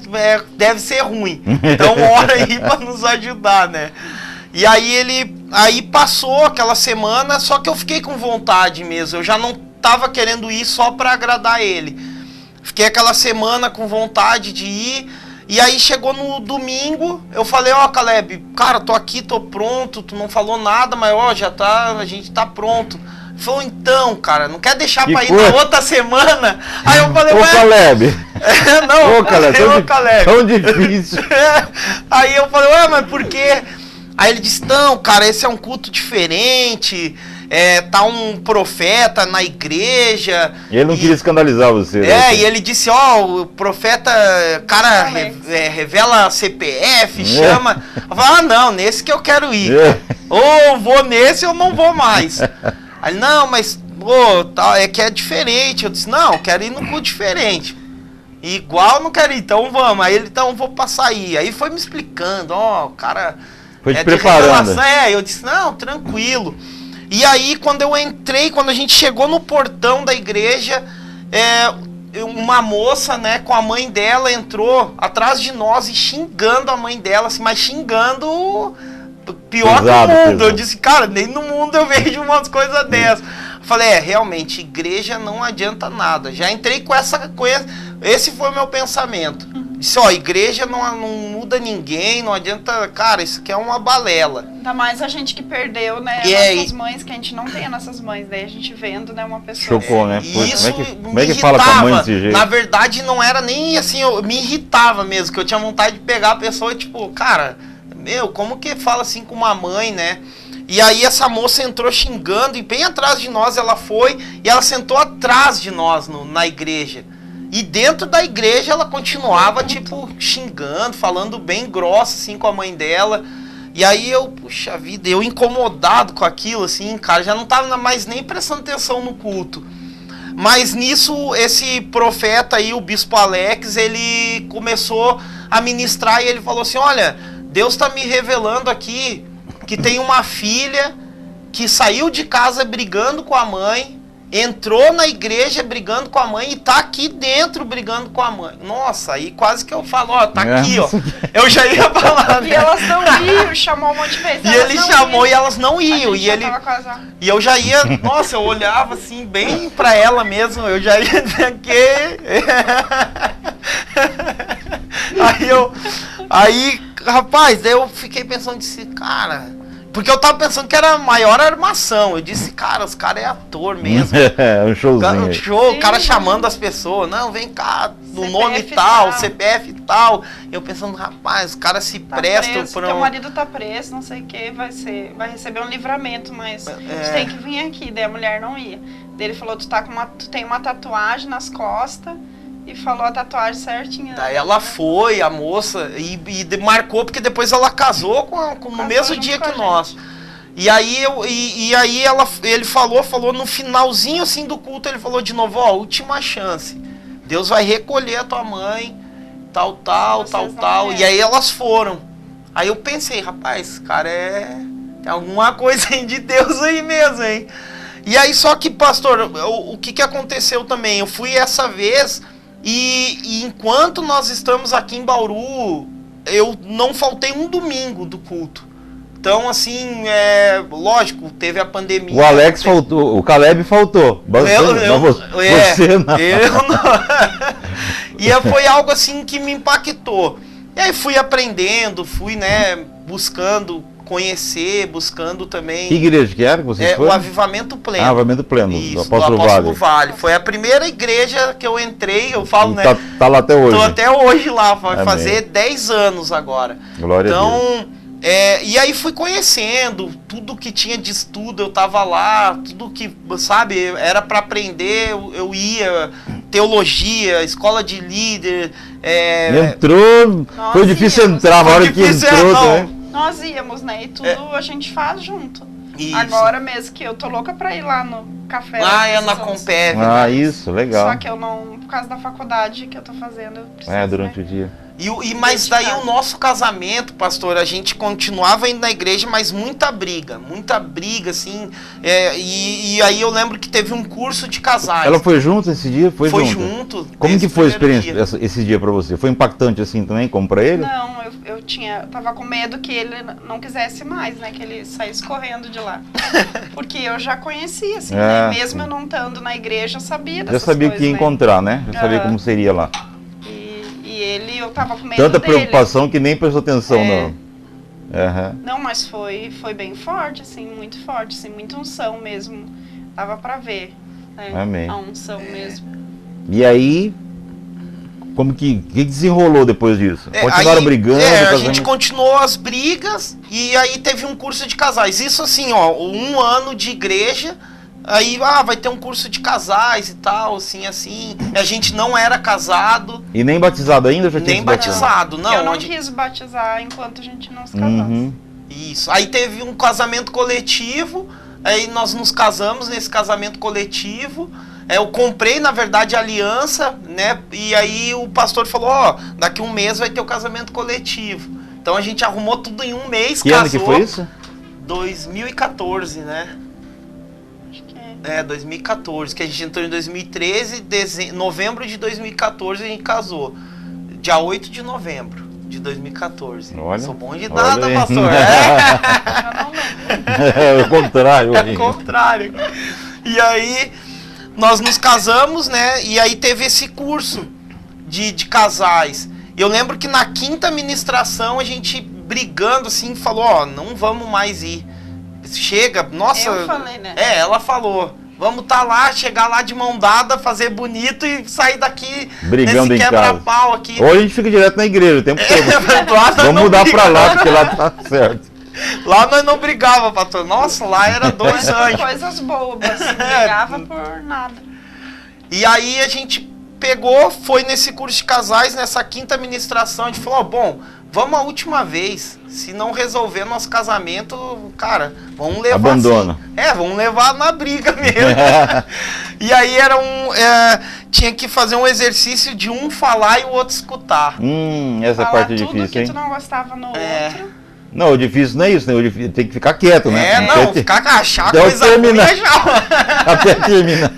deve ser ruim. Então ora aí pra nos ajudar, né? E aí passou aquela semana, só que eu fiquei com vontade mesmo. Eu já não tava querendo ir só pra agradar ele. Fiquei aquela semana com vontade de ir. E aí chegou no domingo, eu falei, ó, Caleb, cara, tô aqui, tô pronto, tu não falou nada, mas ó, a gente tá pronto. Ele falou, então, cara, não quer deixar pra ir na outra semana? Aí eu falei, Ô, Caleb! Não, ô, Caleb, tão difícil. Aí eu falei, ué, mas por quê? Aí ele disse, não, cara, esse é um culto diferente, tá um profeta na igreja. E ele não queria escandalizar você. E ele disse, ó, o profeta, cara, revela CPF, chama. Eu falei, não, nesse que eu quero ir. Ou vou nesse ou não vou mais. Aí, não, mas, é que é diferente. Eu disse, não, eu quero ir no culto diferente. Igual não quero ir, então vamos. Aí ele, então vou passar aí. Aí foi me explicando, ó, o cara... Foi te preparando. Eu disse, não, tranquilo. E aí, quando eu entrei, quando a gente chegou no portão da igreja, uma moça, né, com a mãe dela entrou atrás de nós e xingando a mãe dela, assim, mas xingando pior pesado, que o mundo. pesado. Eu disse, cara, nem no mundo eu vejo umas coisas dessas. Eu falei, realmente, igreja não adianta nada. Já entrei com esse foi o meu pensamento. Disse, ó, igreja não muda ninguém, não adianta, cara, isso aqui é uma balela. Ainda mais a gente que perdeu, né, nossas mães, que a gente não tem nossas mães, daí a gente vendo, né, uma pessoa... Chocou, né? Isso como é que fala com a mãe desse jeito? Na verdade, não era nem assim, me irritava mesmo, que eu tinha vontade de pegar a pessoa e tipo, cara, como que fala assim com uma mãe, né? E aí essa moça entrou xingando e bem atrás de nós ela foi e ela sentou atrás de nós na igreja. E dentro da igreja ela continuava, tipo, xingando, falando bem grosso, assim, com a mãe dela. E aí eu, puxa vida, eu incomodado com aquilo, assim, cara, já não tava mais nem prestando atenção no culto. Mas nisso, esse profeta aí, o Bispo Alex, ele começou a ministrar e ele falou assim, olha, Deus tá me revelando aqui que tem uma filha que saiu de casa brigando com a mãe, entrou na igreja brigando com a mãe e tá aqui dentro brigando com a mãe. Nossa, aí quase que eu falo, ó, tá aqui, ó. Eu já ia falar. E elas não iam, chamou um monte de vezes. E ele chamou e elas não iam. E ele quase... e eu já ia, nossa, eu olhava assim, bem pra ela mesmo, eu já ia dizer que... Aí, rapaz, daí eu fiquei pensando, disse, cara... Porque eu tava pensando que era a maior armação. Eu disse, cara, os caras é ator mesmo. É, um showzinho. Um show, o cara chamando as pessoas. Não, vem cá, no nome tal, CPF tal. Eu pensando, rapaz, os caras se prestam pra... Teu marido tá preso, não sei o que, vai receber um livramento, mas tu tem que vir aqui. Daí a mulher não ia. Daí ele falou, tu tem uma tatuagem nas costas. E falou a tatuagem certinha. Daí ela foi, a moça, e marcou, porque depois ela casou no mesmo dia que nós. E aí, ele falou no finalzinho assim do culto, ele falou de novo, ó, última chance. Deus vai recolher a tua mãe, tal. E aí elas foram. Aí eu pensei, rapaz, cara, tem alguma coisa aí de Deus aí mesmo, hein? E aí, só que, pastor, o que aconteceu também? Eu fui essa vez... E enquanto nós estamos aqui em Bauru, eu não faltei um domingo do culto. Então, assim, lógico, teve a pandemia. O Alex faltou, o Caleb faltou. Você não. Eu não. E foi algo assim que me impactou. E aí fui aprendendo, fui, né, buscando conhecer, buscando também... Que igreja que era que vocês foram? O Avivamento Pleno. Avivamento Pleno, isso, do Apóstolo Vale. Foi a primeira igreja que eu entrei, eu falo, né? Tá lá até hoje. Tô até hoje lá, vai fazer 10 anos agora. Glória a Deus. E aí fui conhecendo, tudo que tinha de estudo, eu tava lá, tudo que, sabe, era para aprender, eu ia, teologia, escola de líder... Entrou, foi difícil entrar, na hora que entrou, né? Nós íamos, né? E tudo a gente faz junto. Isso. Agora mesmo que eu tô louca pra ir lá no café. Na Compev. Isso, legal. Só que eu não, por causa da faculdade que eu tô fazendo, eu preciso, durante o dia. Mas daí o nosso casamento, pastor, a gente continuava indo na igreja, mas muita briga, assim. E aí eu lembro que teve um curso de casais. Ela foi junto esse dia? Foi junto. Como que foi a experiência esse dia pra você? Foi impactante assim também, como pra ele? Não, eu tava com medo que ele não quisesse mais, né? Que ele saísse correndo de lá. Porque eu já conhecia, assim, né? Mesmo eu não estando na igreja, eu sabia dessas coisas. Já sabia o que ia encontrar, né? Já sabia como seria lá. Eu tava com medo Tanta dele. Preocupação que nem prestou atenção, não. Não, mas foi bem forte, assim, muito forte, assim, muita unção mesmo. Dava pra ver, né? Amém. A unção mesmo. E aí, como que desenrolou depois disso? Continuaram brigando? A gente continuou as brigas e aí teve um curso de casais. Isso assim, ó, 1 ano de igreja. Aí, vai ter um curso de casais e tal, assim. A gente não era casado. E nem batizado ainda? Já tinha nem batizado, não. Eu não quis batizar enquanto a gente não se casasse. Isso. Aí teve um casamento coletivo, aí nós nos casamos nesse casamento coletivo. Eu comprei, na verdade, a aliança, né? E aí o pastor falou, daqui 1 mês vai ter o casamento coletivo. Então a gente arrumou tudo em 1 mês, que casou. Que ano que foi isso? 2014, né? 2014, que a gente entrou em 2013, novembro de 2014 a gente casou. Dia 8 de novembro de 2014. Olha, sou bom de nada, pastor. É o contrário. É o contrário. E aí, nós nos casamos, né? E aí teve esse curso de casais. eu lembro que na 5ª ministração a gente brigando assim, falou, ó, não vamos mais ir. Chega, nossa... Eu falei, né? Ela falou, vamos tá lá, chegar lá de mão dada, fazer bonito e sair daqui brigando nesse em quebra-pau aqui. Ou a gente fica direto na igreja o tempo todo. Lá nós Vamos não mudar pra lá, brigava. porque lá tá certo. Lá nós não brigava, pastor. Nossa, lá era 2 anjos. Coisas bobas, assim, brigava por nada. E aí a gente pegou, foi nesse curso de casais, nessa 5ª ministração, a gente falou, ó, bom, vamos a última vez. Se não resolver nosso casamento, cara, vamos levar Abandona. assim. Vamos levar na briga mesmo. E aí tinha que fazer um exercício de um falar e o outro escutar. Essa Falar parte é tudo difícil, que hein? tu não gostava no outro. Não, o difícil não é isso, né? O difícil, tem que ficar quieto, né? Não, ficar achar até eu coisa terminar. ruim já. Até terminar.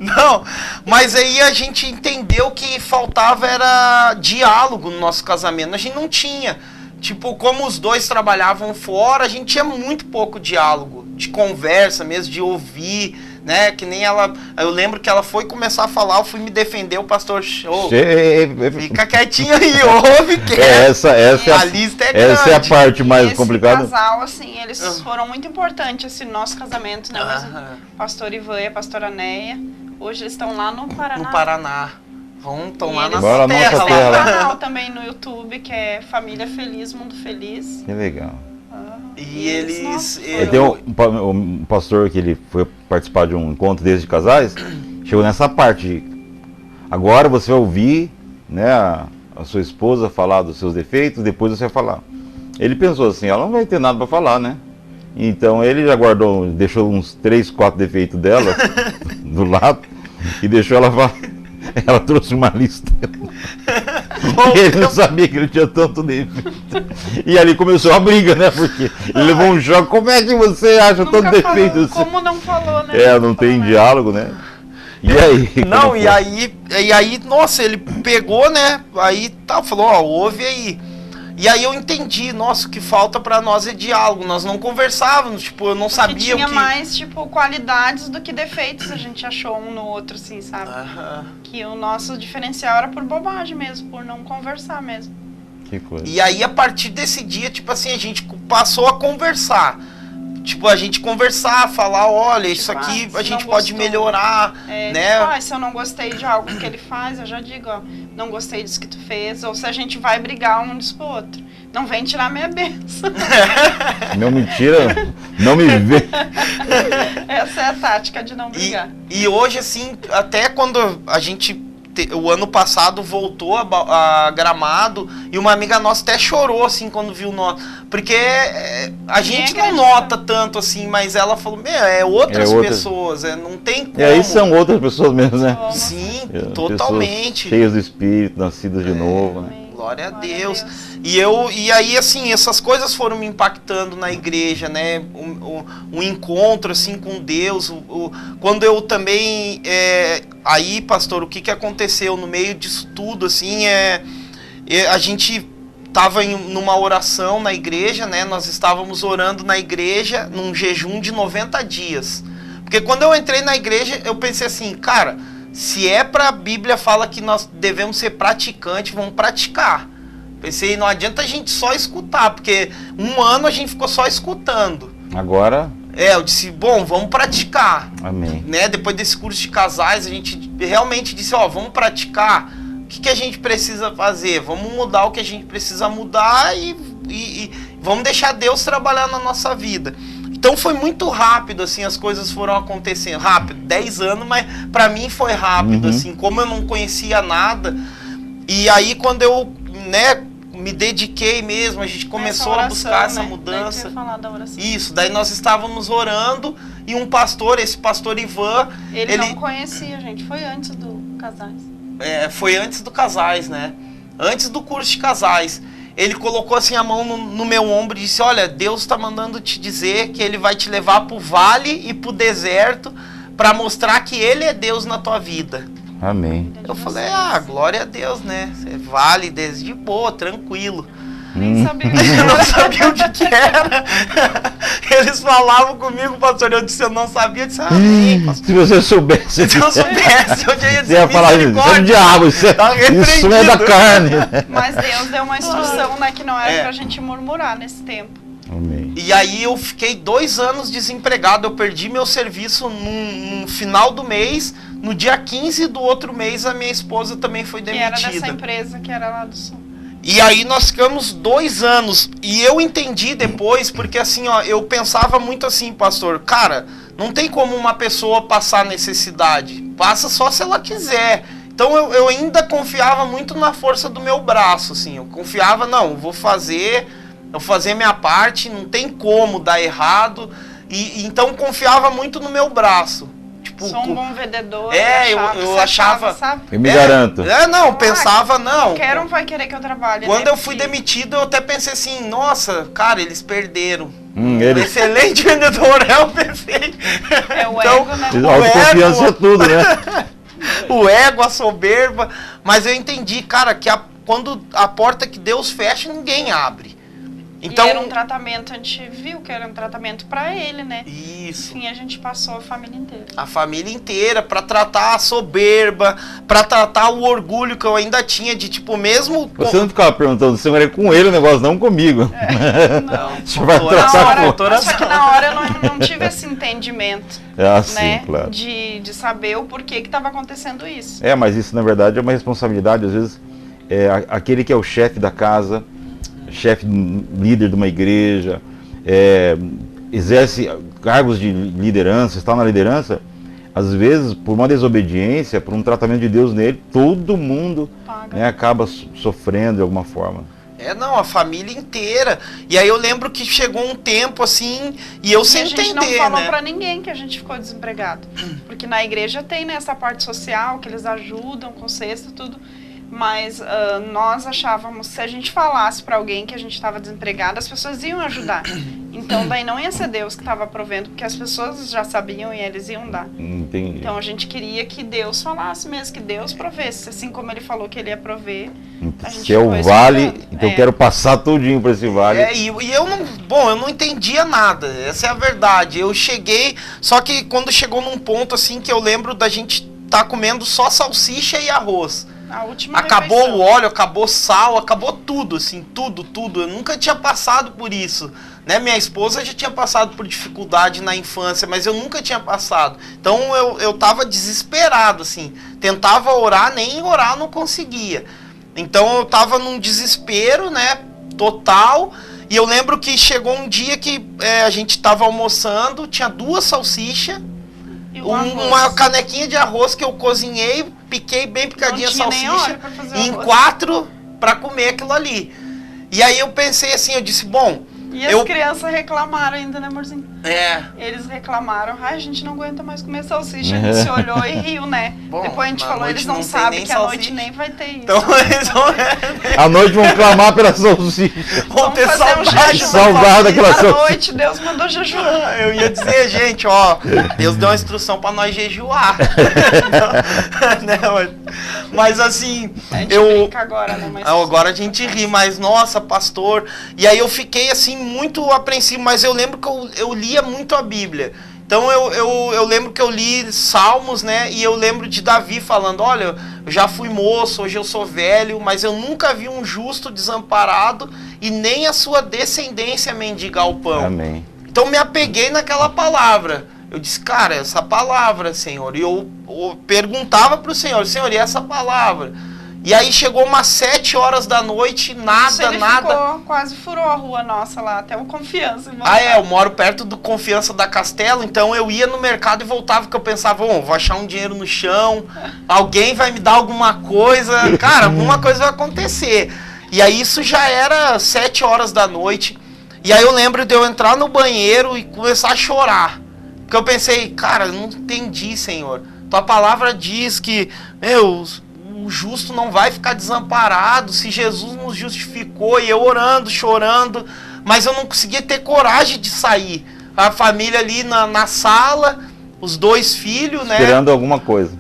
Não, mas aí a gente entendeu que faltava era diálogo no nosso casamento. A gente não tinha. Tipo, como os dois trabalhavam fora, a gente tinha muito pouco diálogo, de conversa mesmo, de ouvir, né? Que nem ela... Eu lembro que ela foi começar a falar, eu fui me defender, o pastor... Fica quietinho aí, ouve que a lista é grande. Essa é a parte mais esse complicada. Casal, assim, eles foram muito importantes, assim, no nosso casamento, né? O pastor Ivan e a pastora Neia, hoje eles estão lá no Paraná. No Paraná. Estão lá na Agora nossa terra. nossa terra. Tem um canal também no YouTube, que é Família Feliz, Mundo Feliz. Que legal. E eles... Tem um pastor que ele foi participar de um encontro desde de casais, chegou nessa parte. Agora você vai ouvir, né, a sua esposa falar dos seus defeitos, depois você vai falar. Ele pensou assim, ela não vai ter nada para falar, né? Então ele já guardou, deixou uns 3, 4 defeitos dela do lado e deixou ela falar. Ela trouxe uma lista. Ele não sabia que ele tinha tanto defeito. E ali começou a briga, né? Porque ele levou um choque. Como é que você acha tanto defeito? Como não falou, né? Não tem diálogo, né? E aí? Não, e aí, nossa, ele pegou, né? Aí falou, ó, ouve aí. E aí eu entendi, nossa, o que falta pra nós é diálogo. Nós não conversávamos, tipo, eu não sabia o que... tinha mais, tipo, qualidades do que defeitos, a gente achou um no outro, assim, sabe? Que o nosso diferencial era por bobagem mesmo, por não conversar mesmo. Que coisa. E aí, a partir desse dia, tipo assim, a gente passou a conversar. Tipo, a gente conversar, falar, olha, isso aqui a gente pode melhorar, né? Tipo, se eu não gostei de algo que ele faz, eu já digo, ó, não gostei disso que tu fez, ou se a gente vai brigar um diz pro outro. Não vem tirar minha bênção. Não me tira, não me vê. Essa é a tática de não brigar. E hoje, assim, até quando a gente... O ano passado voltou a Gramado e uma amiga nossa até chorou, assim, quando viu nós. Porque a gente não nota tanto, assim, mas ela falou, outras pessoas, não tem como. E aí são outras pessoas mesmo, né? Sim, totalmente. Cheias do Espírito, nascidas de novo, né? Glória a Deus. E aí, assim, essas coisas foram me impactando na igreja, né? Um encontro, assim, com Deus. Quando eu também... aí, pastor, o que aconteceu no meio disso tudo, assim, a gente estava numa oração na igreja, né? Nós estávamos orando na igreja num jejum de 90 dias. Porque quando eu entrei na igreja, eu pensei assim, cara... Se é pra a Bíblia fala que nós devemos ser praticantes, vamos praticar. Pensei, não adianta a gente só escutar, porque um ano a gente ficou só escutando. Agora... eu disse, bom, vamos praticar. Amém. Né? Depois desse curso de casais, a gente realmente disse, vamos praticar. O que a gente precisa fazer? Vamos mudar o que a gente precisa mudar e vamos deixar Deus trabalhar na nossa vida. Então foi muito rápido, assim, as coisas foram acontecendo. Rápido, 10 anos, mas pra mim foi rápido, assim, como eu não conhecia nada. E aí quando eu, né, me dediquei mesmo, a gente começou a buscar essa mudança. Daí falar da oração. Isso, daí nós estávamos orando e um pastor, esse pastor Ivan... Ele não conhecia, gente, foi antes do Casais. Foi antes do Casais, né? Antes do curso de casais. Ele colocou assim a mão no meu ombro e disse, olha, Deus está mandando te dizer que Ele vai te levar para o vale e para o deserto para mostrar que Ele é Deus na tua vida. Amém. Eu falei, glória a Deus, né? Vale desde boa, tranquilo. Nem sabia. Eu não sabia o que era. eles falavam comigo, pastor, eu disse, eu não sabia, eu disse, amém, pastor. Se você soubesse. Se eu soubesse, eu já ia Você dizer, ia falar, isso é do diabo, isso é da carne. Mas Deus deu uma instrução, né, que não era pra gente murmurar nesse tempo. Amém. E aí eu fiquei 2 anos desempregado, eu perdi meu serviço no final do mês, no dia 15 do outro mês a minha esposa também foi Que demitida. era dessa empresa que era lá do sul. E aí nós ficamos 2 anos, e eu entendi depois, porque assim, ó, eu pensava muito assim, pastor, cara, não tem como uma pessoa passar necessidade, passa só se ela quiser. Então eu ainda confiava muito na força do meu braço, assim, eu confiava, não, eu vou fazer minha parte, não tem como dar errado, e então confiava muito no meu braço. Tipo, Sou um bom vendedor. eu achava, sabe? Eu me garanto. Pensava, não. Qualquer um vai querer que eu trabalhe. Quando né? eu fui demitido, eu até pensei assim, nossa, cara, eles perderam. Eles... Excelente vendedor, eu pensei. É o Então, ego, né? Autoconfiança é tudo, né? O ego, a soberba. Mas eu entendi, cara, que quando a porta que Deus fecha, ninguém abre. Então, e era um tratamento, a gente viu que era um tratamento pra ele, né? Isso. Enfim, a gente passou a família inteira. A família inteira, pra tratar a soberba, pra tratar o orgulho que eu ainda tinha de, tipo, mesmo... Você não ficava perguntando se é com ele o negócio, não comigo. Não. Você vai Doutora, tratar doutora, Só que na hora eu não tive esse entendimento, assim, né? claro. De saber o porquê que estava acontecendo isso. Mas isso na verdade é uma responsabilidade, às vezes, aquele que é o chefe da casa, chefe líder de uma igreja, exerce cargos de liderança, está na liderança, às vezes por uma desobediência, por um tratamento de Deus nele, todo mundo, né, acaba sofrendo de alguma forma. A família inteira. E aí eu lembro que chegou um tempo assim, e eu sem entender, a gente não falou né? pra ninguém que a gente ficou desempregado. Porque na igreja tem, né, essa parte social, que eles ajudam com cesta e tudo. Mas nós achávamos, se a gente falasse para alguém que a gente estava desempregado, as pessoas iam ajudar. Então daí não ia ser Deus que estava provendo, porque as pessoas já sabiam e eles iam dar. Entendi. Então a gente queria que Deus falasse mesmo, que Deus provesse. Assim como ele falou que ele ia prover, a gente se é o foi vale, esperando. então eu quero passar tudinho para esse vale. E eu não entendia nada, essa é a verdade. Eu cheguei, só que quando chegou num ponto assim que eu lembro da gente tá comendo só salsicha e arroz. A última acabou refeição. o óleo, acabou o sal, acabou tudo, assim, tudo. Eu nunca tinha passado por isso, né? Minha esposa já tinha passado por dificuldade na infância, mas eu nunca tinha passado. Então eu tava desesperado, assim. Tentava orar, nem orar não conseguia. Então eu tava num desespero, né? Total. E eu lembro que chegou um dia que a gente tava almoçando, tinha 2 salsichas, uma canequinha de arroz que eu cozinhei, piquei bem picadinha a salsicha, e em 4 para comer aquilo ali. E aí eu pensei assim, eu disse, bom... E as crianças reclamaram ainda, né, amorzinho? Eles reclamaram, a gente não aguenta mais comer salsicha. A gente se olhou e riu, né? Bom, depois a gente falou, eles não sabem que a noite nem vai ter isso. Então eles vão... À noite vão clamar pela salsicha. Vão ter saudade daquela salsicha. À noite Deus mandou jejuar. Eu ia dizer, gente, ó, Deus deu uma instrução pra nós jejuar. Mas assim, a gente brinca agora, né? Mas agora a gente ri, mas nossa, pastor. E aí eu fiquei assim muito apreensivo, mas eu lembro que eu lia muito a Bíblia. Então eu lembro que eu li Salmos, né? E eu lembro de Davi falando, olha, eu já fui moço, hoje eu sou velho, mas eu nunca vi um justo desamparado e nem a sua descendência mendigar o pão. Amém. Então me apeguei naquela palavra. Eu disse, cara, essa palavra, Senhor. E eu perguntava para o Senhor, Senhor, e essa palavra? E aí chegou umas 7 horas da noite, nada. Quase furou a rua nossa lá, até o Confiança. Eu moro perto do Confiança da Castelo, então eu ia no mercado e voltava, porque eu pensava, vou achar um dinheiro no chão, alguém vai me dar alguma coisa, cara, alguma coisa vai acontecer. E aí isso já era 7 horas da noite, e aí eu lembro de eu entrar no banheiro e começar a chorar. Porque eu pensei, cara, eu não entendi, Senhor. Tua palavra diz que, o justo não vai ficar desamparado, se Jesus nos justificou, e eu orando, chorando, mas eu não conseguia ter coragem de sair. A família ali na sala, os 2 filhos, né? Esperando alguma coisa.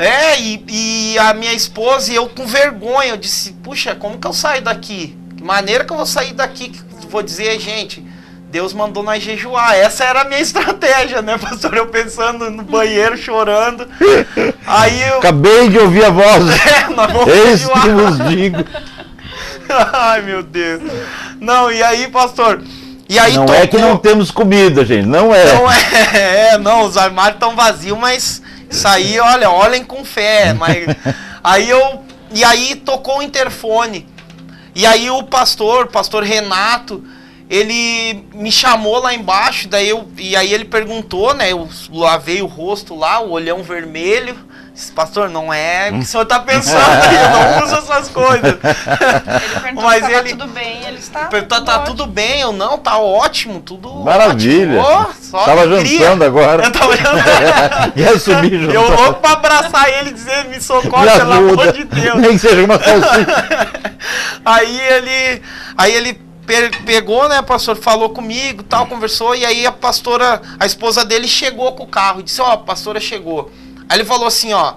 E a minha esposa e eu com vergonha, eu disse, puxa, como que eu saio daqui? Que maneira que eu vou sair daqui? Que vou dizer, gente, Deus mandou nós jejuar. Essa era a minha estratégia, né, pastor? Eu pensando no banheiro, chorando. Aí eu... Acabei de ouvir a voz. Nós vamos Eis jejuar. que vos digo. Ai, meu Deus. Não, e aí, pastor? E aí Não é que não temos comida, gente. Não é. Não não, os armários estão vazios, mas isso aí, olhem com fé. Mas e aí tocou o interfone. E aí o pastor Renato, ele me chamou lá embaixo, e aí ele perguntou, né? Eu lavei o rosto lá, o olhão vermelho. Disse, pastor, não é o que o senhor está pensando, eu não uso essas coisas. Ele perguntou Mas se estava tudo bem, ele está perguntou, tá tudo bem? Eu, não, tá ótimo, tudo Maravilha. ótimo. Só Tava alegria. jantando agora. Eu tava jantando. Quer subir jantando. Eu louco pra abraçar ele e dizer, me socorre, Me pelo ajuda. amor de Deus. Nem que seja uma salsicha. Aí ele pegou, né, pastor, falou comigo, tal, conversou, e aí a esposa dele chegou com o carro, e disse, ó, a pastora chegou. Aí ele falou assim, ó,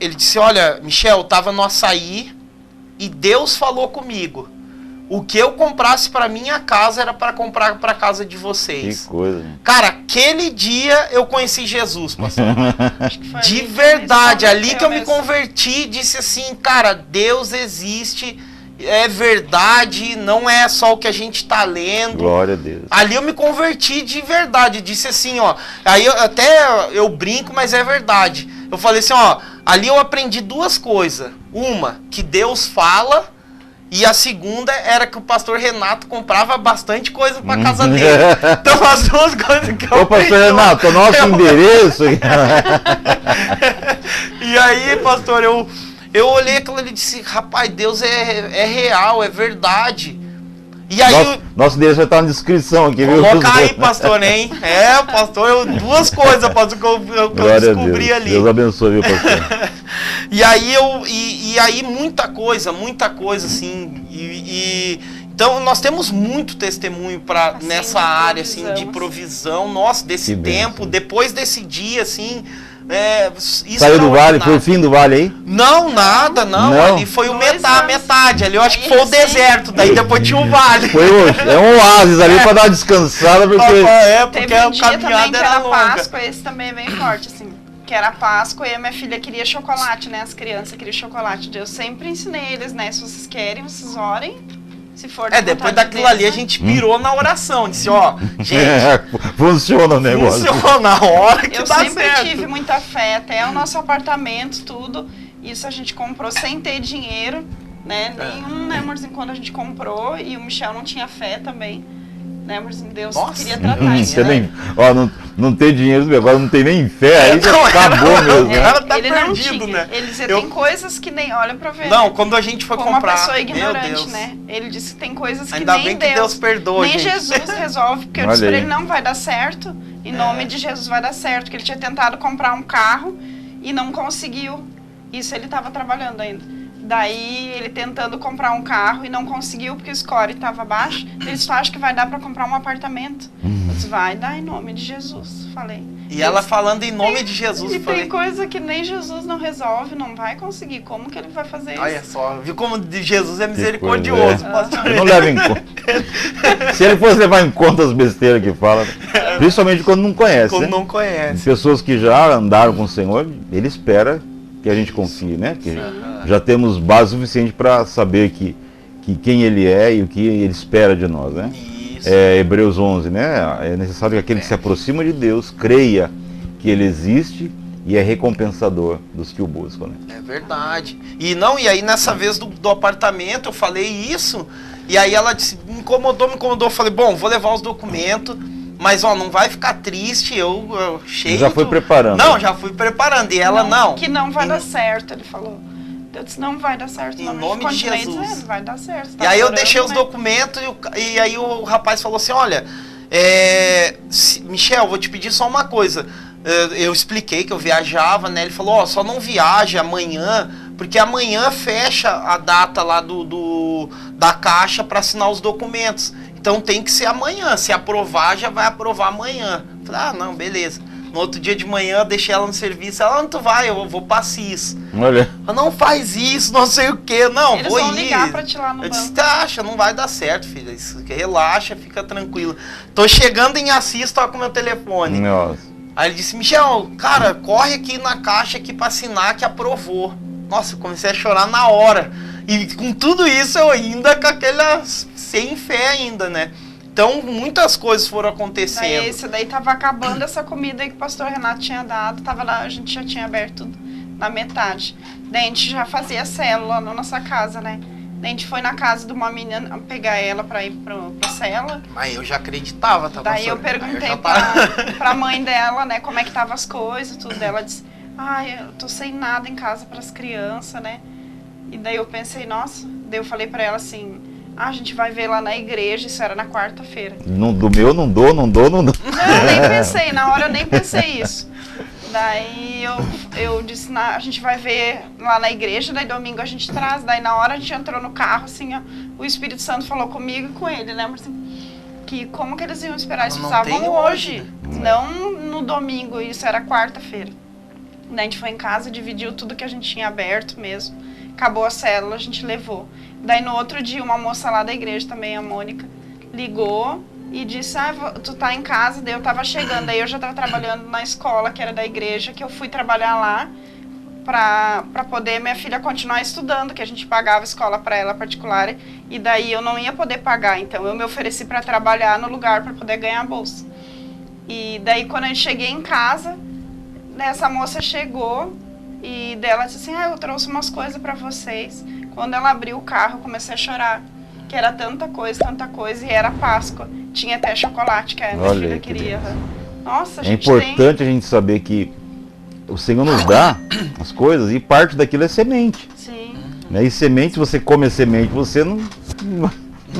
ele disse, olha, Michel, eu tava no açaí, e Deus falou comigo, o que eu comprasse pra minha casa era pra comprar pra casa de vocês. Que coisa. Cara, aquele dia eu conheci Jesus, pastor. Acho que foi De ali que verdade, ele se ali que eu me converteu converti, disse assim, cara, Deus existe, é verdade, não é só o que a gente tá lendo. Glória a Deus. Ali eu me converti de verdade, disse assim, ó, aí eu brinco, mas é verdade. Eu falei assim, ó, ali eu aprendi duas coisas. Uma, que Deus fala, e a segunda era que o pastor Renato comprava bastante coisa pra casa dele. Então as duas coisas que eu Ô, pastor aprendi, Renato, o nosso endereço... E aí, pastor, eu olhei aquilo ali e disse, rapaz, Deus é real, é verdade. E aí... Nosso endereço vai estar na descrição aqui, viu? Coloca aí, pastor, hein? Pastor, duas coisas, pastor, que eu descobri ali. Deus abençoe, viu, pastor? E aí muita coisa, assim, então nós temos muito testemunho Assim, nessa de área, provisão, assim, de provisão, nossa, desse Que tempo, bênção. depois desse dia, assim, Saiu do vale, foi o fim do vale aí? Não, nada, não, Não. ali foi o 2 anos. metade, ali eu acho que Aí foi o recém- deserto, daí depois tinha o vale. Foi um oásis ali pra dar uma descansada, porque... Porque Teve a um dia também caminhada que era era longa. Páscoa, esse também é bem forte, assim. Que era Páscoa e a minha filha queria chocolate, né? As crianças queriam chocolate. Eu sempre ensinei eles, né? Se vocês querem, vocês orem. Se for da Depois vontade daquilo ali a deles, né? gente pirou na oração, disse, ó, gente, Funciona o negócio. funciona na hora que Eu dá sempre certo. tive muita fé, até o nosso apartamento, tudo. Isso a gente comprou sem ter dinheiro, né? Nenhum, né, amorzinho, quando a gente comprou. E o Michel não tinha fé também. Né, amorzinho? Deus Nossa, queria tratar não isso. Você nem, ó, não tem dinheiro, agora não tem nem fé, aí já Não, acabou mesmo. O cara tá ele não perdido, tinha. né? Ele dizia, Eu- tem coisas que nem... Olha pra ver. Não, quando a gente foi Como comprar, uma pessoa meu ignorante, Deus. né? Ele disse que tem coisas que Ainda nem bem que Deus perdoa, nem gente. Jesus resolve, porque eu Olha disse pra aí. ele, não vai dar certo, em nome de Jesus vai dar certo, porque ele tinha tentado comprar um carro e não conseguiu. Isso ele estava trabalhando ainda. Daí ele tentando comprar um carro e não conseguiu porque o score estava baixo. Ele disse, acho que vai dar para comprar um apartamento. Eu disse, vai dar em nome de Jesus, falei. E ela falando em nome de Jesus, E falei, tem coisa que nem Jesus não resolve, não vai conseguir. Como que ele vai fazer isso? olha só, viu como de Jesus é coisa, misericordioso, é. pastor. Não leva em conta. Se ele fosse levar em conta as besteiras que fala, principalmente quando não conhece, Quando né? não conhece. Pessoas que já andaram com o Senhor, ele espera que a gente confie, né? Que já temos base suficiente para saber que quem ele é e o que ele espera de nós, né? Isso. Hebreus 11, né? É necessário que aquele que se aproxima de Deus creia que ele existe e é recompensador dos que o buscam, né? É verdade. E aí nessa vez do apartamento eu falei isso, e aí ela disse, me incomodou. Eu falei, bom, vou levar os documentos, mas ó, não vai ficar triste, eu cheio. Já foi preparando. Não, já fui preparando. E ela não. Que não vai Em- dar certo, ele falou. Eu disse, não vai dar certo. Em não. nome de Continuei Jesus. dizendo, vai dar certo. E Tá aí eu orando, deixei os né? documentos e aí o rapaz falou assim, olha, Michel, vou te pedir só uma coisa. Eu expliquei que eu viajava, né? Ele falou, ó, só não viaje amanhã, porque amanhã fecha a data lá da Caixa para assinar os documentos. Então tem que ser amanhã. Se aprovar, já vai aprovar amanhã. Falei, não, beleza. No outro dia de manhã, eu deixei ela no serviço. Ela, onde tu vai? Eu vou pra CIS. Olha. Não faz isso, não sei o quê. Não, Eles vou vão ir. ligar pra te lá no Eu disse, banco. acha, não vai dar certo, filha. Isso, relaxa, fica tranquilo. Tô chegando em Assis, toca o meu telefone. Nossa. Aí ele disse, Michel, cara, corre aqui na caixa aqui pra assinar que aprovou. Nossa, eu comecei a chorar na hora. E com tudo isso eu ainda com aquela sem fé ainda, né? Então muitas coisas foram acontecendo. Daí, esse daí tava acabando essa comida aí que o pastor Renato tinha dado. Tava lá, a gente já tinha aberto na metade. Daí a gente já fazia célula na nossa casa, né? Daí a gente foi na casa de uma menina pegar ela pra ir pra célula. Mas eu já acreditava, tá? Daí eu pastor? perguntei Eu já pra mãe dela, né, como é que tava as coisas, tudo. Ela disse, eu tô sem nada em casa pras crianças, né? E daí eu pensei, nossa, daí eu falei pra ela assim, a gente vai ver lá na igreja, isso era na quarta-feira. Do meu não dou. Não, eu nem pensei, na hora eu nem pensei isso. Daí eu disse, a gente vai ver lá na igreja, daí domingo a gente traz. Daí na hora a gente entrou no carro, assim, ó, o Espírito Santo falou comigo e com ele, né? Assim, que como que eles iam esperar? Eles precisavam hoje, não no domingo, isso era quarta-feira. Daí a gente foi em casa, dividiu tudo que a gente tinha aberto mesmo. Acabou a célula, a gente levou. Daí no outro dia, uma moça lá da igreja também, a Mônica, ligou e disse, tu tá em casa, daí eu tava chegando, daí eu já tava trabalhando na escola, que era da igreja, que eu fui trabalhar lá pra poder minha filha continuar estudando, que a gente pagava escola pra ela particular, e daí eu não ia poder pagar, então eu me ofereci pra trabalhar no lugar pra poder ganhar a bolsa. E daí quando eu cheguei em casa, essa moça chegou e dela disse assim, eu trouxe umas coisas pra vocês. Quando ela abriu o carro, eu comecei a chorar, que era tanta coisa, e era Páscoa. Tinha até chocolate que a minha filha queria. Nossa, a gente importante a gente saber que o Senhor nos dá as coisas e parte daquilo é semente. Sim. Né? E semente, se você come semente, você não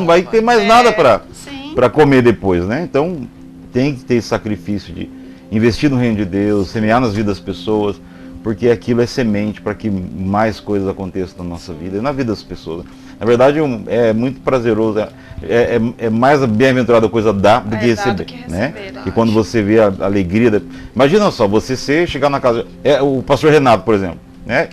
vai ter mais nada para comer depois, né? Então tem que ter esse sacrifício de investir no reino de Deus, semear nas vidas das pessoas, porque aquilo é semente para que mais coisas aconteçam na nossa vida e na vida das pessoas. Na verdade, é muito prazeroso, é mais bem-aventurada coisa dar do que receber, né? E quando você vê a alegria... Imagina só, você chegar na casa... o pastor Renato, por exemplo, né?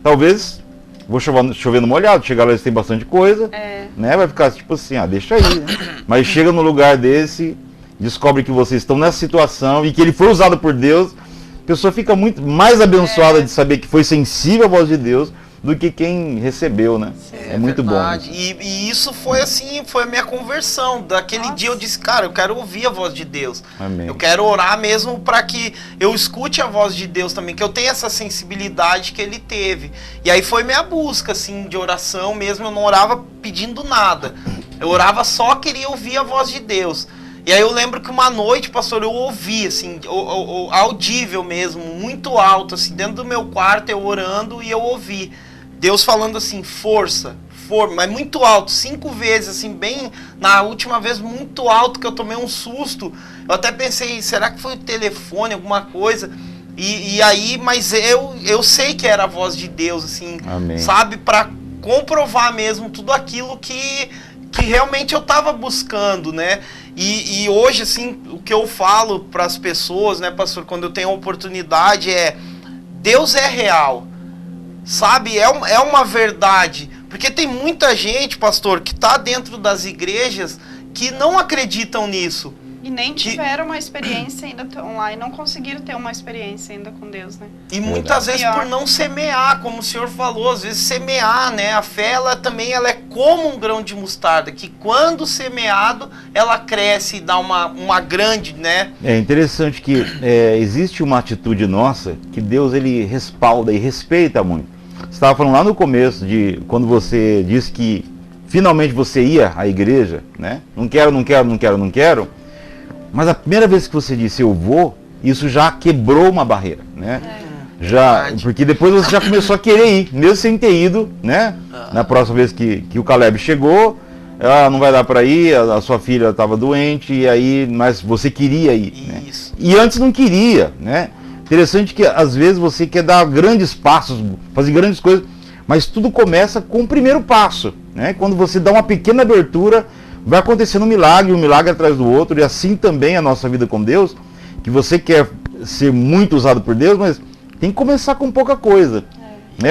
Talvez, vou chover no molhado, chegar lá eles têm bastante coisa, né? Vai ficar tipo assim, deixa aí, né? Mas chega num lugar desse, descobre que vocês estão nessa situação e que ele foi usado por Deus, a pessoa fica muito mais abençoada de saber que foi sensível à voz de Deus do que quem recebeu, né? É muito verdade. Bom. E isso foi assim, foi a minha conversão. Daquele dia eu disse, cara, eu quero ouvir a voz de Deus. Amém. Eu quero orar mesmo para que eu escute a voz de Deus também, que eu tenha essa sensibilidade que ele teve. E aí foi minha busca, assim, de oração mesmo. Eu não orava pedindo nada. Eu orava só, queria ouvir a voz de Deus. E aí eu lembro que uma noite, pastor, eu ouvi, assim, audível mesmo, muito alto, assim, dentro do meu quarto, eu orando e eu ouvi Deus falando assim, força, mas muito alto, 5 vezes, assim, bem, na última vez muito alto, que eu tomei um susto. Eu até pensei, será que foi o telefone, alguma coisa? E aí, mas eu sei que era a voz de Deus, assim, Amém. Sabe, para comprovar mesmo tudo aquilo que realmente eu estava buscando, né? E hoje, assim, o que eu falo para as pessoas, né, pastor, quando eu tenho a oportunidade Deus é real, sabe? É uma verdade, porque tem muita gente, pastor, que está dentro das igrejas que não acreditam nisso. E nem tiveram uma experiência ainda online, não conseguiram ter uma experiência ainda com Deus, né? E muitas vezes por não semear, como o senhor falou, às vezes semear, né? A fé, ela é como um grão de mostarda, que quando semeado, ela cresce e dá uma grande, né? É interessante que existe uma atitude nossa que Deus, ele respalda e respeita muito. Você estava falando lá no começo, de quando você disse que finalmente você ia à igreja, né? Não quero. Mas a primeira vez que você disse eu vou, isso já quebrou uma barreira, né? Porque depois você já começou a querer ir, mesmo sem ter ido, né? Na próxima vez que o Caleb chegou, não vai dar para ir, a sua filha estava doente, e aí, mas você queria ir, né? E antes não queria, né? Interessante que às vezes você quer dar grandes passos, fazer grandes coisas, mas tudo começa com o primeiro passo, né? Quando você dá uma pequena abertura, vai acontecendo um milagre atrás do outro, e assim também a nossa vida com Deus, que você quer ser muito usado por Deus, mas tem que começar com pouca coisa. Né?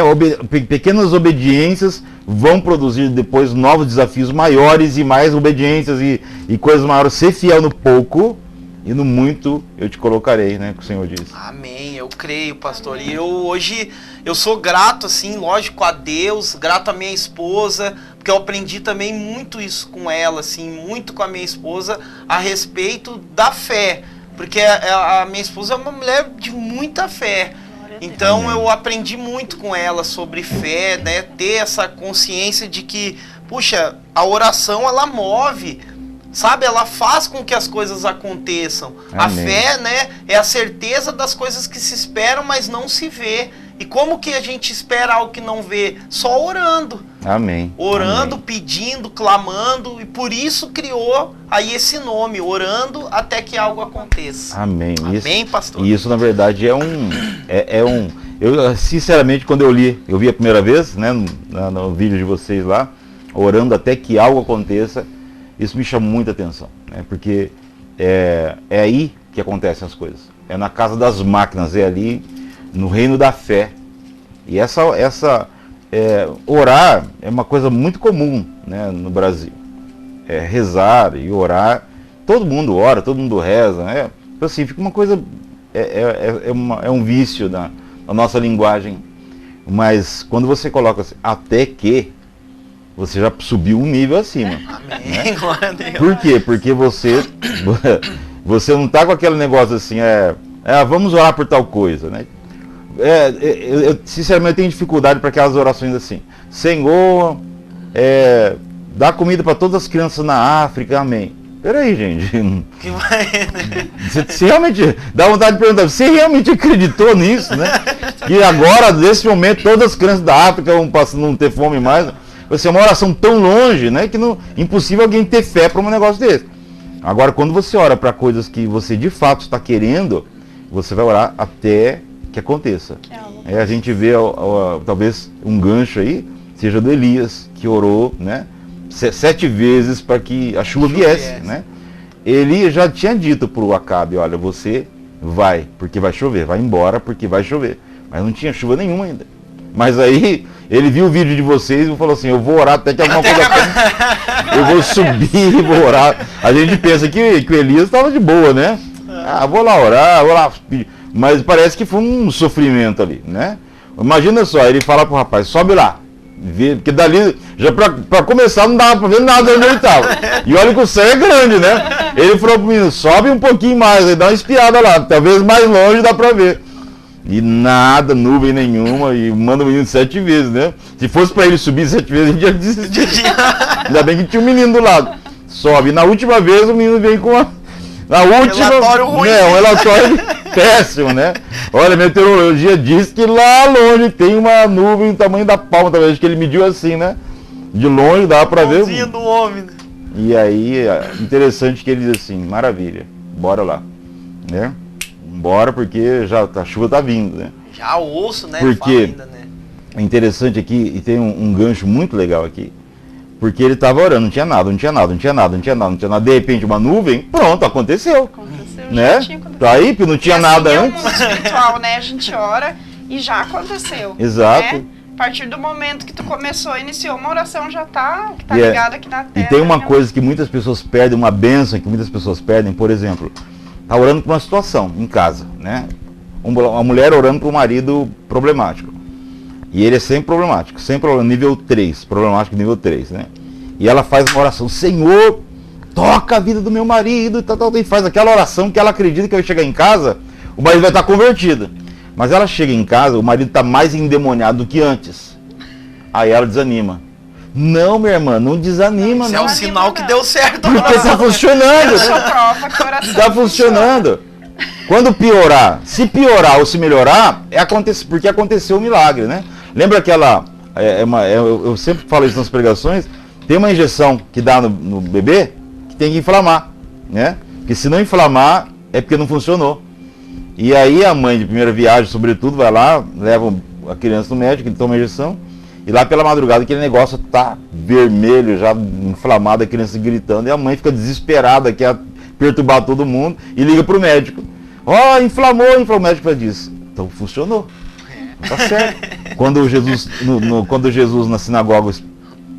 Pequenas obediências vão produzir depois novos desafios maiores e mais obediências e coisas maiores. Ser fiel no pouco e no muito eu te colocarei, né? Que o Senhor diz. Amém, eu creio, pastor. E hoje eu sou grato, assim, lógico, a Deus, grato à minha esposa, porque eu aprendi também muito isso com ela, assim, muito com a minha esposa a respeito da fé. Porque a minha esposa é uma mulher de muita fé. Então eu aprendi muito com ela sobre fé, né? Ter essa consciência de que, puxa, a oração ela move, sabe? Ela faz com que as coisas aconteçam. Amém. A fé, né, é a certeza das coisas que se esperam, mas não se vê. E como que a gente espera algo que não vê? Só orando. Amém. Orando, Amém. pedindo, clamando, e por isso criou aí esse nome, orando até que algo aconteça. Amém. Amém, pastor? Isso na verdade eu sinceramente, quando eu vi a primeira vez, né, no vídeo de vocês lá, orando até que algo aconteça, isso me chamou muita atenção, né, porque é aí que acontecem as coisas. É na casa das máquinas, é ali no reino da fé. E orar é uma coisa muito comum, né, no Brasil. Rezar e orar, todo mundo ora, todo mundo reza, né? Então assim, fica uma coisa, é um vício na nossa linguagem. Mas quando você coloca assim, até que, você já subiu um nível acima. Amém, né? glória a Deus. Por quê? Porque você não tá com aquele negócio assim, vamos orar por tal coisa, né? Eu sinceramente tenho dificuldade para aquelas orações assim. Senhor, dá comida para todas as crianças na África, amém. Peraí, gente. Que vai, né? Você realmente dá vontade de perguntar, você realmente acreditou nisso, né? Que agora, nesse momento, todas as crianças da África vão não ter fome mais. Vai ser uma oração tão longe, né? Que impossível alguém ter fé para um negócio desse. Agora, quando você ora para coisas que você de fato está querendo, você vai orar até que aconteça. A gente vê talvez um gancho aí, seja do Elias, que orou, né, 7 vezes para que a chuva viesse, né? Ele já tinha dito para o Acabe, olha, você vai, porque vai chover, vai embora porque vai chover. Mas não tinha chuva nenhuma ainda. Mas aí ele viu o vídeo de vocês e falou assim, eu vou orar até que alguma coisa aconteça. Eu vou subir e vou orar. A gente pensa que o Elias estava de boa, né? Vou lá orar, vou lá pedir. Mas parece que foi um sofrimento ali, né? Imagina só, ele fala pro rapaz, sobe lá. Porque dali, já pra começar, não dava pra ver nada onde ele estava. E olha que o céu é grande, né? Ele falou pro menino, sobe um pouquinho mais, aí dá uma espiada lá, talvez mais longe dá pra ver. E nada, nuvem nenhuma, e manda o menino 7 vezes, né? Se fosse pra ele subir 7 vezes, a gente ia desistir. Ainda bem que tinha um menino do lado. Sobe. Na última vez, o menino veio com na última, relatório ruim. Um relatório péssimo, né? Olha, a meteorologia diz que lá longe tem uma nuvem do tamanho da palma, talvez que ele mediu assim, né? De longe dá pra ver. Do homem, né? E aí, interessante que ele diz assim, maravilha, bora lá, né? Bora porque a chuva tá vindo, né? Já ouço, né? Porque ainda, né? É interessante aqui, e tem um gancho muito legal aqui. Porque ele estava orando, não tinha nada. De repente, uma nuvem, pronto, aconteceu. Né? Tá aí, porque não tinha nada assim antes. É um mundo espiritual, né? A gente ora e já aconteceu. Exato. Né? A partir do momento que tu iniciou uma oração, já tá ligado aqui na terra. E tem uma coisa que muitas pessoas perdem, uma bênção que muitas pessoas perdem, por exemplo, tá orando por uma situação em casa, né? Uma mulher orando para um marido problemático. E ele é sempre problemático, nível 3, problemático nível 3, né? E ela faz uma oração, Senhor, toca a vida do meu marido, e faz aquela oração que ela acredita que vai chegar em casa, o marido vai estar convertido. Mas ela chega em casa, o marido está mais endemoniado do que antes. Aí ela desanima. Não, minha irmã, não desanima, Isso não. é um sinal que deu certo. Porque está funcionando. Está funcionando. Quando piorar, se piorar ou se melhorar, porque aconteceu um milagre, né? Lembra aquela, eu sempre falo isso nas pregações, tem uma injeção que dá no bebê que tem que inflamar, né? Porque se não inflamar, é porque não funcionou. E aí a mãe de primeira viagem, sobretudo, vai lá, leva a criança no médico, ele toma a injeção, e lá pela madrugada aquele negócio tá vermelho, já inflamado, a criança gritando, e a mãe fica desesperada, quer perturbar todo mundo, e liga pro médico. Ó, inflamou, o médico disse, então funcionou. Tá certo. Quando Jesus na sinagoga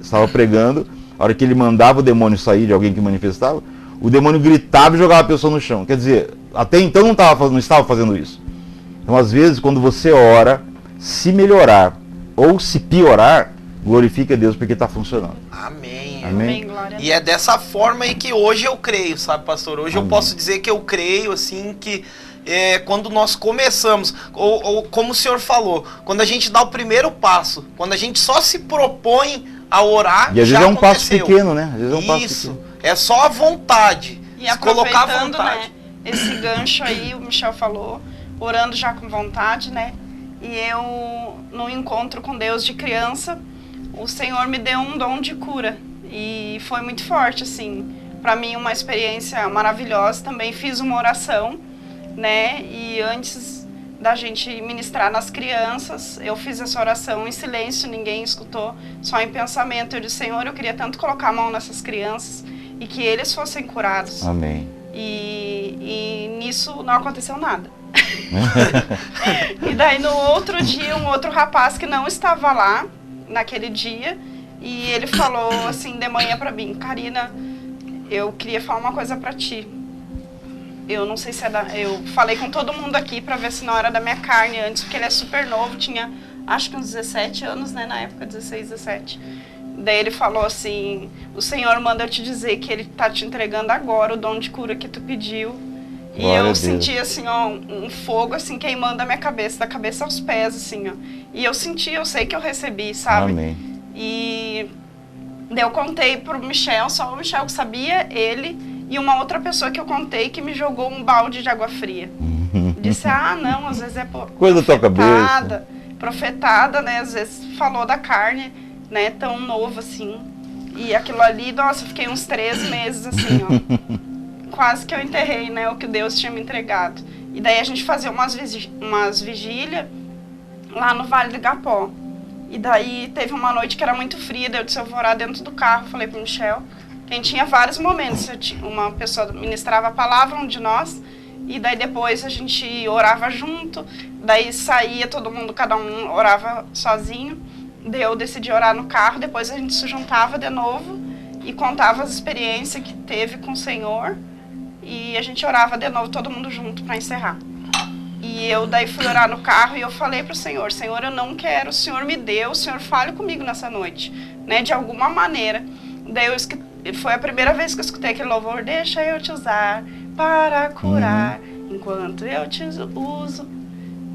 estava pregando, a hora que ele mandava o demônio sair de alguém que manifestava, o demônio gritava e jogava a pessoa no chão. Quer dizer, até então não estava fazendo isso. Então, às vezes, quando você ora, se melhorar ou se piorar, glorifica a Deus porque está funcionando. Amém. Amém. Glória a E é dessa forma aí que hoje eu creio, sabe, pastor? Hoje Amém. eu posso dizer que eu creio, assim, que quando nós começamos, ou como o senhor falou, quando a gente dá o primeiro passo, quando a gente só se propõe a orar, E às já vezes é um passo aconteceu. pequeno, né? Às vezes é um passo Isso, pequeno. é só a vontade. E Se colocar a aproveitando, vontade. né, esse gancho aí, o Michel falou, orando já com vontade, né? E eu, no encontro com Deus de criança, o Senhor me deu um dom de cura. E foi muito forte, assim, para mim uma experiência maravilhosa. Também fiz uma oração, né? E antes da gente ministrar nas crianças, eu fiz essa oração em silêncio, ninguém escutou, só em pensamento. Eu disse, Senhor, eu queria tanto colocar a mão nessas crianças e que eles fossem curados. Amém. E nisso não aconteceu nada. E daí no outro dia, um outro rapaz que não estava lá naquele dia, e ele falou assim de manhã pra mim, Karina, eu queria falar uma coisa pra ti. Eu não sei se é eu falei com todo mundo aqui pra ver se não era da minha carne antes, porque ele é super novo, tinha acho que uns 17 anos, né, na época, 16, 17. Daí ele falou assim, o Senhor manda eu te dizer que ele tá te entregando agora o dom de cura que tu pediu. E Glória a eu Deus. senti assim, ó, um fogo assim queimando a minha cabeça, da cabeça aos pés, assim, ó. E eu senti, eu sei que eu recebi, sabe? Amém. E daí eu contei pro Michel, só o Michel que sabia, ele e uma outra pessoa que eu contei que me jogou um balde de água fria. Disse, não, às vezes é Coisa da tua cabeça. Profetada, né? Às vezes falou da carne, né? Tão novo assim. E aquilo ali, nossa, eu fiquei uns 3 meses assim, ó. Quase que eu enterrei, né? O que Deus tinha me entregado. E daí a gente fazia umas vigílias lá no Vale do Igapó. E daí teve uma noite que era muito fria, daí eu disse, eu vou orar dentro do carro. Falei pro Michel, que a gente tinha vários momentos. Uma pessoa ministrava a palavra, um de nós, e daí depois a gente orava junto, daí saía todo mundo, cada um orava sozinho. Daí eu decidi orar no carro, depois a gente se juntava de novo e contava as experiências que teve com o Senhor. E a gente orava de novo, todo mundo junto, para encerrar. E eu daí fui orar no carro e eu falei pro Senhor, Senhor, eu não quero, o Senhor me deu, o Senhor fale comigo nessa noite, né, de alguma maneira. Daí foi a primeira vez que eu escutei aquele louvor, deixa eu te usar para curar, enquanto eu te uso,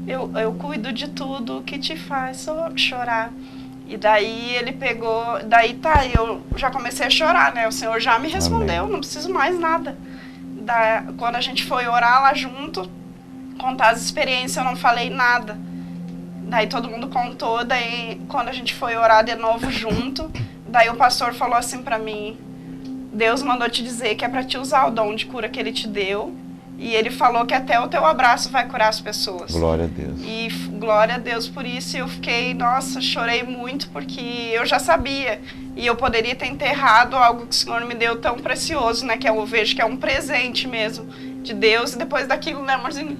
eu cuido de tudo que te faz chorar. E daí ele pegou, eu já comecei a chorar, né, o Senhor já me respondeu, não preciso mais nada. Quando a gente foi orar lá junto, contar as experiências, eu não falei nada. Daí todo mundo contou, daí quando a gente foi orar de novo junto, daí o pastor falou assim pra mim, Deus mandou te dizer que é pra te usar o dom de cura que ele te deu, e ele falou que até o teu abraço vai curar as pessoas. Glória a Deus. E glória a Deus por isso, eu fiquei, nossa, chorei muito, porque eu já sabia, e eu poderia ter enterrado algo que o Senhor me deu tão precioso, né, que eu vejo que é um presente mesmo de Deus, e depois daquilo, né, amorzinho,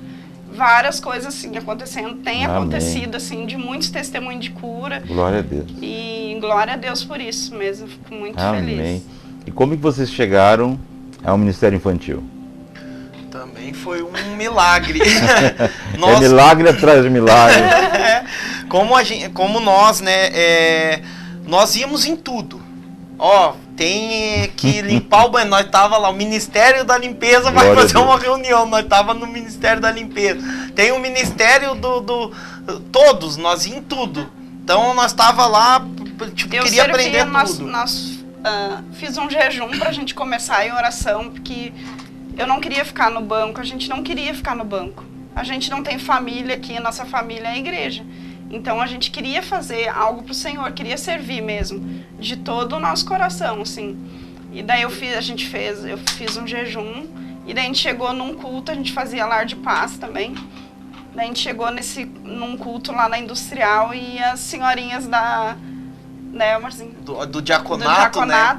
várias coisas assim acontecendo, tem Amém. acontecido assim, de muitos testemunhos de cura. Glória a Deus. E glória a Deus por isso mesmo, fico muito Amém. feliz. E como que vocês chegaram ao Ministério Infantil? Também foi um milagre. É milagre atrás de milagre. Como nós, né, nós íamos em tudo. Ó, tem que limpar o banheiro. Nós tava lá, o Ministério da Limpeza vai Glória fazer a Deus. uma reunião. Nós tava no Ministério da Limpeza. Tem o Ministério todos, nós íamos em tudo. Então nós tava lá, tipo, Eu queria servia, aprender tudo. fiz um jejum pra gente começar em oração, porque eu não queria ficar no banco, a gente não queria ficar no banco. A gente não tem família aqui, a nossa família é a igreja. Então a gente queria fazer algo pro Senhor, queria servir mesmo, de todo o nosso coração, assim. E daí eu fiz um jejum, e daí a gente chegou num culto, a gente fazia lar de paz também. Daí a gente chegou num culto lá na Industrial, e as senhorinhas né, Marcinho? Do diaconato, né?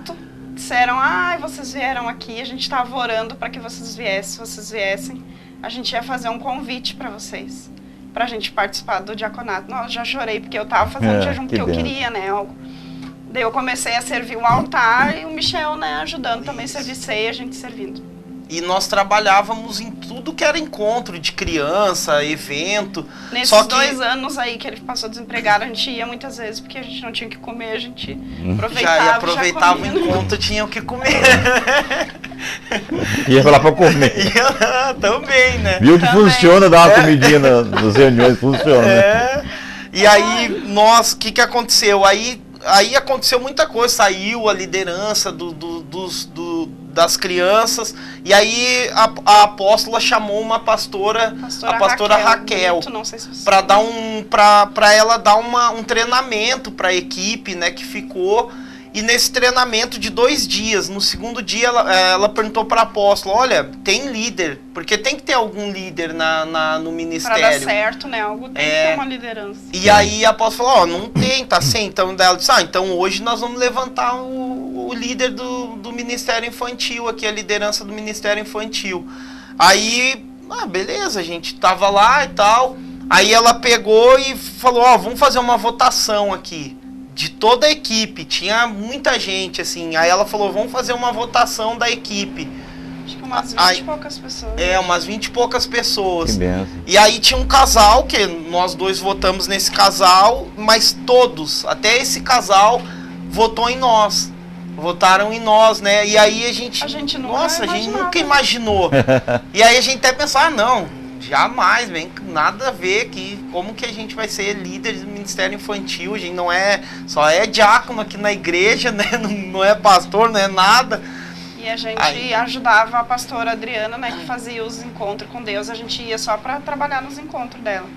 Disseram, vocês vieram aqui, a gente estava orando para que vocês viessem. a gente ia fazer um convite para vocês, pra gente participar do diaconato. Nossa, já chorei, porque eu tava fazendo jejum, porque eu queria, né, algo. Daí eu comecei a servir o altar e o Michel, né, ajudando também a servir ceia, a gente servindo. E nós trabalhávamos em tudo que era encontro de criança, evento. Nesses Só que 2 anos aí que ele passou desempregado, a gente ia muitas vezes, porque a gente não tinha o que comer, a gente aproveitava, já aproveitava o comia. encontro, tinha o que comer. Ia lá pra comer. Também, né? Viu que Também. funciona dar uma comidinha nas reuniões, funciona. É. E aí, o que aconteceu? Aí aconteceu muita coisa, saiu a liderança das crianças, e aí a apóstola chamou uma pastora, a pastora Raquel, para ela dar um treinamento para a equipe, né, que ficou. E nesse treinamento de 2 dias, no segundo dia ela perguntou para a apóstola, olha, tem líder, porque tem que ter algum líder no ministério. Para dar certo, né? Algo tem que ter uma liderança. E aí a apóstola falou, não tem, tá sem. Então ela disse, então hoje nós vamos levantar o líder do Ministério Infantil, aqui a liderança do Ministério Infantil. Aí, beleza, a gente tava lá e tal. Aí ela pegou e falou, vamos fazer uma votação aqui. De toda a equipe, tinha muita gente, assim. Aí ela falou, vamos fazer uma votação da equipe. Acho que umas 20 e poucas pessoas. Umas 20 e poucas pessoas. Que benção. E aí tinha um casal, que nós 2 votamos nesse casal, mas todos, até esse casal, votou em nós. Votaram em nós, né? E aí a gente nunca imaginou. E aí a gente até pensou, não, jamais, nada a ver aqui, como que a gente vai ser líder do Ministério Infantil, a gente não só é diácono aqui na igreja, né, não é pastor, não é nada. E a gente ajudava a pastora Adriana, né, que fazia os encontros com Deus, a gente ia só para trabalhar nos encontros dela,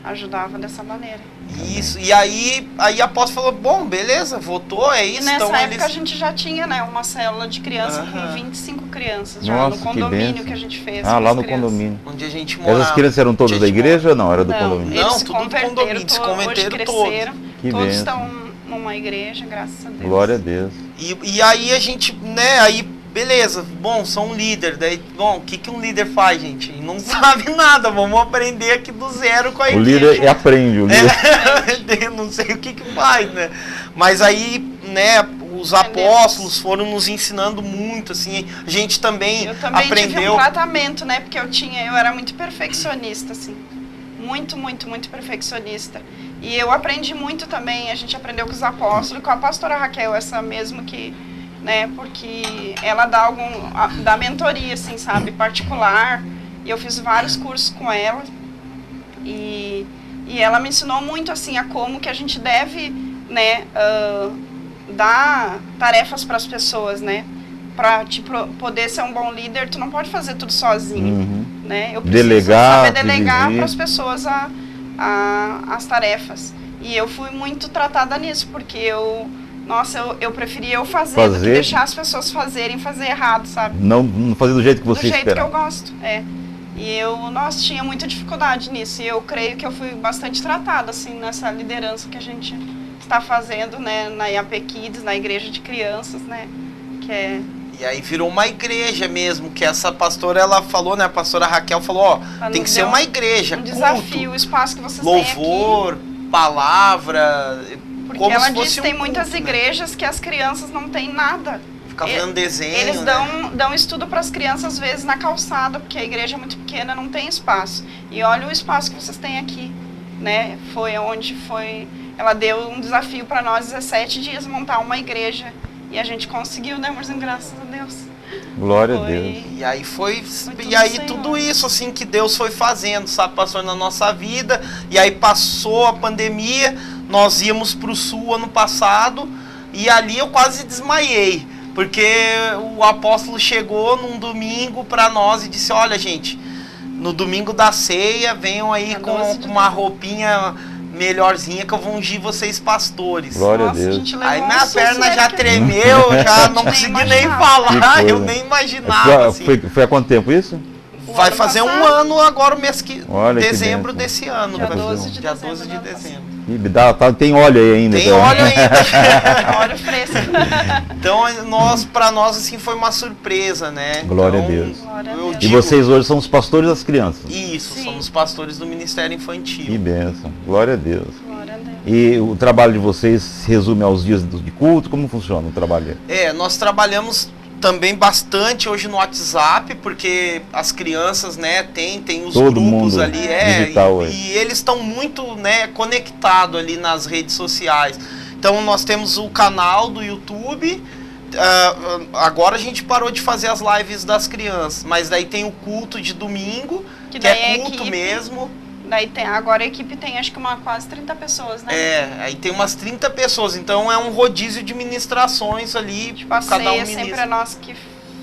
ajudava dessa maneira. Isso, e aí a apóstola falou, bom, beleza, votou, é isso. E nessa então época a gente já tinha, né, uma célula de criança com 25 crianças, já Nossa, no condomínio que a gente fez. lá no crianças. Condomínio. Onde a gente morava. Essas crianças eram todas da igreja ou não? Era do condomínio? Eles Não, se tudo do condomínio, se converteram hoje todos. cresceram, Que todos benção. estão numa igreja, graças a Deus. Glória a Deus. E aí a gente, né, aí beleza, bom, sou um líder, daí, bom, o que um líder faz, gente? Não sabe nada, vamos aprender aqui do zero com a igreja. O líder aprende, o líder... Não sei o que faz, né? Mas aí, né, os apóstolos foram nos ensinando muito, assim, a gente também aprendeu... tive um tratamento, né, porque eu era muito perfeccionista, assim, muito perfeccionista. E eu aprendi muito também, a gente aprendeu com os apóstolos, com a pastora Raquel, essa mesmo que... né, porque ela dá mentoria, assim, sabe, particular, e eu fiz vários cursos com ela, e ela me ensinou muito, assim, a como que a gente deve, né, dar tarefas para as pessoas, né, para poder ser um bom líder, tu não pode fazer tudo sozinho, né, eu preciso saber delegar para as pessoas as tarefas, e eu fui muito tratada nisso, porque eu preferia fazer do que deixar as pessoas fazer errado, sabe? Não fazer do jeito que você espera. Do jeito que eu gosto, E tinha muita dificuldade nisso. E eu creio que eu fui bastante tratada, assim, nessa liderança que a gente está fazendo, né? Na IAP Kids, na igreja de crianças, né? E aí virou uma igreja mesmo, que essa pastora, ela falou, né? A pastora Raquel falou, tem que ser uma igreja, desafio, o espaço que vocês louvor, têm aqui. Palavra... Porque ela disse que tem muitas igrejas que as crianças não têm nada. Fica vendo desenho, eles dão estudo para as crianças, às vezes, na calçada, porque a igreja é muito pequena, não tem espaço. E olha o espaço que vocês têm aqui, né? Ela deu um desafio para nós, 17 dias, montar uma igreja. E a gente conseguiu, né, irmãos? Graças a Deus. Glória a Deus. E aí tudo isso, assim, que Deus foi fazendo, sabe? Passou na nossa vida, e aí passou a pandemia, nós íamos para o sul ano passado, e ali eu quase desmaiei, porque o apóstolo chegou num domingo para nós e disse, olha, gente, no domingo da ceia, venham aí com uma roupinha melhorzinha que eu vou ungir vocês pastores. Glória a Deus. Aí minha perna já tremeu, já não consegui nem falar, eu nem imaginava. Assim. Foi há quanto tempo isso? Vai fazer um ano agora, o mês que... Olha, dezembro desse ano. Dia 12 de dezembro. Tem óleo aí ainda. Tem óleo ainda. Óleo fresco. Então, para nós, assim, foi uma surpresa, né? Glória então, a Deus. Glória a eu Deus. E digo- vocês hoje são os pastores das crianças. Isso, Sim. somos pastores do Ministério Que Infantil. bênção. Glória a Deus. Glória a Deus. E o trabalho de vocês se resume aos dias de culto? Como funciona o trabalho? Nós trabalhamos também bastante hoje no WhatsApp, porque as crianças, né, tem os Todo grupos mundo ali, digital hoje. e eles estão muito, né, conectados ali nas redes sociais. Então nós temos o canal do YouTube. Agora a gente parou de fazer as lives das crianças, mas daí tem o culto de domingo, Que que daí é é culto equipe. mesmo. Daí agora a equipe tem acho que quase 30 pessoas, né? Aí tem umas 30 pessoas, então é um rodízio de ministrações ali, Tipo, a cada um ceia sempre ministra. é nós que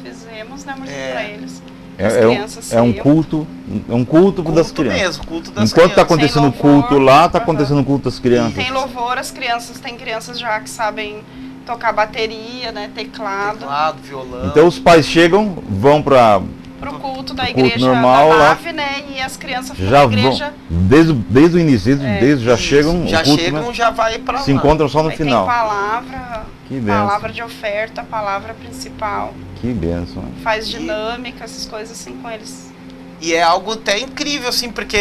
fizemos, né, Marcinho, pra eles. As É crianças um ceiam. culto das Culto crianças. mesmo, culto das Enquanto está crianças. acontecendo o Tem louvor, culto lá, está aham. acontecendo o culto das crianças. Tem louvor, as crianças, tem crianças já que sabem tocar bateria, né, teclado. Teclado, violão. Então os pais chegam, vão para Pro culto da Pro culto igreja normal, da lá. nave, né, e as crianças ficam já na vão igreja. desde o início, já Isso, chegam já o culto, chegam, né? já vai pra Se lá. encontram só no Aí final. tem palavra, Que bênção. palavra de oferta, palavra principal, Que bênção. faz dinâmica, essas coisas assim com eles. E é algo até incrível, assim, porque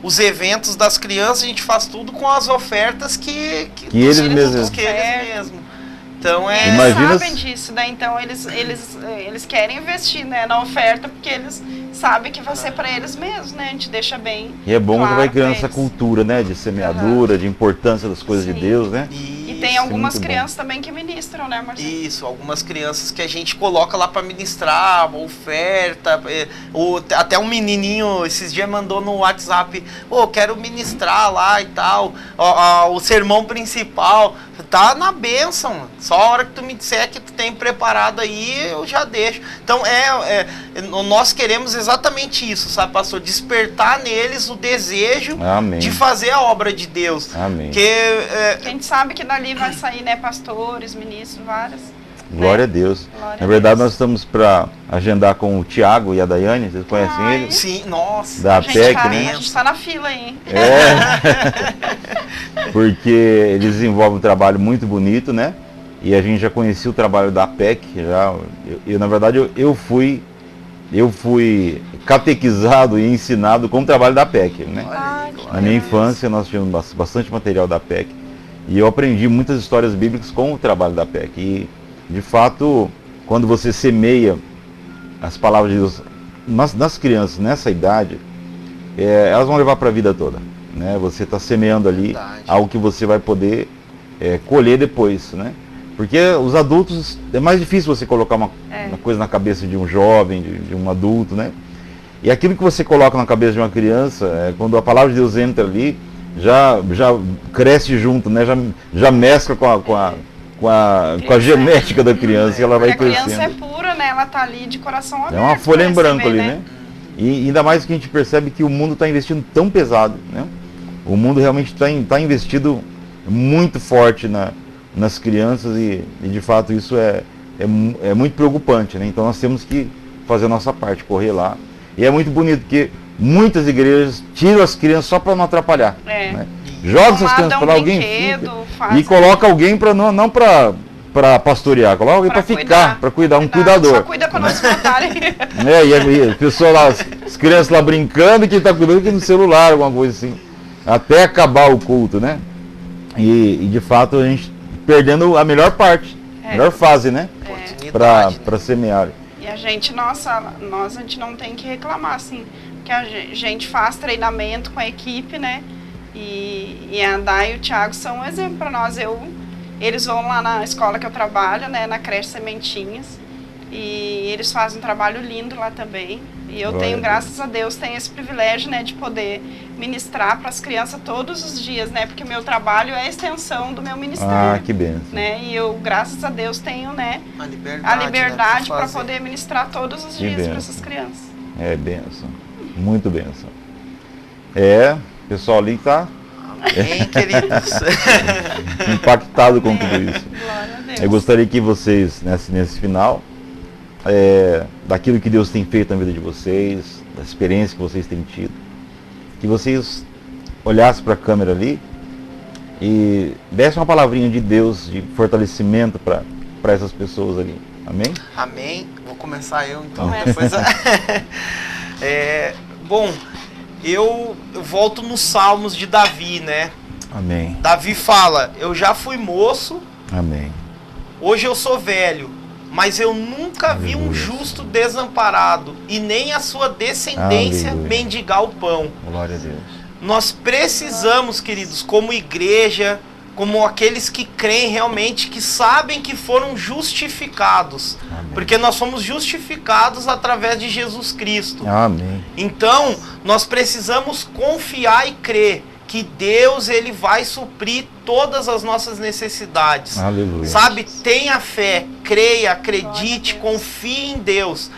os eventos das crianças a gente faz tudo com as ofertas que eles dos mesmos- cultos que eles mesmos. Então Eles Imagina sabem disso, né? Então eles querem investir, né, na oferta porque eles sabem que vai ser para eles mesmos, né? A gente deixa bem. E é bom que claro vai pra criando essa eles. cultura, né? De semeadura, de importância das coisas de Sim. Deus, né? E tem é algumas muito bom. crianças também que ministram, né, Marcelo? Isso, algumas crianças que a gente coloca lá para ministrar, oferta, ou até um menininho esses dias mandou no WhatsApp, quero ministrar lá e tal, o sermão principal, tá na bênção, só a hora que tu me disser que tu tem preparado aí, eu já deixo. Então nós queremos exatamente isso, sabe, pastor? Despertar neles o desejo Amém. de fazer a obra de Deus. Amém. Porque Porque a gente sabe que dali vai sair, né, pastores, ministros, vários. Glória a Deus. Glória Na a verdade, Deus. nós estamos para agendar com o Tiago e a Daiane, vocês conhecem Ai. eles? sim, nossa. Da A gente, PEC, tá, né? a gente tá na fila aí. Porque eles desenvolvem um trabalho muito bonito, né? E a gente já conhecia o trabalho da PEC, na verdade eu fui catequizado e ensinado com o trabalho da PEC, né? Ai, que Na minha legal. infância nós tínhamos bastante material da PEC e eu aprendi muitas histórias bíblicas com o trabalho da PEC. E de fato, quando você semeia as palavras de Deus nas crianças nessa idade, elas vão levar para a vida toda, né? Você está semeando ali Verdade. algo que você vai poder colher depois, né? Porque os adultos, é mais difícil você colocar uma coisa na cabeça de um jovem, de um adulto, né? E aquilo que você coloca na cabeça de uma criança, quando a palavra de Deus entra ali, já cresce junto, né? Já mescla com a genética da criança e ela vai Porque a criança é crescendo. pura, né? Ela tá ali de coração aberto. É uma folha em pra branco ali, receber, né? E ainda mais que a gente percebe que o mundo está investindo tão pesado, né? O mundo realmente está investido muito forte nas crianças e de fato isso é muito preocupante, né? Então nós temos que fazer a nossa parte, correr lá. E é muito bonito porque muitas igrejas tiram as crianças só para não atrapalhar. Né? Joga essas crianças para alguém fica, e coloca alguém para não para pastorear, coloca alguém para ficar, para cuidar, um cuidador. Só cuida quando se matarem. E a pessoa lá, as crianças lá brincando e quem está cuidando aqui no celular, alguma coisa assim. Até acabar o culto, né? E de fato a gente perdendo a melhor parte, a melhor fase, né? Oportunidade, Para semear. E a gente, a gente não tem que reclamar, assim, porque a gente faz treinamento com a equipe, né? E a Day e o Thiago são um exemplo para nós. Eles vão lá na escola que eu trabalho, né? Na creche Sementinhas. E eles fazem um trabalho lindo lá também. E eu tenho, graças a Deus, tenho esse privilégio, né, de poder ministrar para as crianças todos os dias, né? Porque meu trabalho é a extensão do meu ministério. Ah, que benção. Né? E eu, graças a Deus, tenho, né, a a liberdade né, para poder ministrar todos os dias para essas crianças. É benção. Muito benção. O pessoal ali está Amém, queridos. impactado com tudo isso. Glória a Deus. Eu gostaria que vocês, nesse final, daquilo que Deus tem feito na vida de vocês, da experiência que vocês têm tido, que vocês olhassem para a câmera ali e desse uma palavrinha de Deus, de fortalecimento para essas pessoas ali. Amém? Amém. Vou começar eu então. Começa. Depois, bom, eu volto nos Salmos de Davi, né? Amém. Davi fala: eu já fui moço, Amém. hoje eu sou velho, mas eu nunca vi um Aleluia. justo desamparado e nem a sua descendência Aleluia. mendigar o pão. Glória a Deus. Nós precisamos, queridos, como igreja, como aqueles que creem realmente, que sabem que foram justificados. Amém. Porque nós fomos justificados através de Jesus Cristo. Amém. Então, nós precisamos confiar e crer que Deus, ele vai suprir todas as nossas necessidades. Aleluia. Sabe? Tenha fé, creia, acredite, confie em Deus.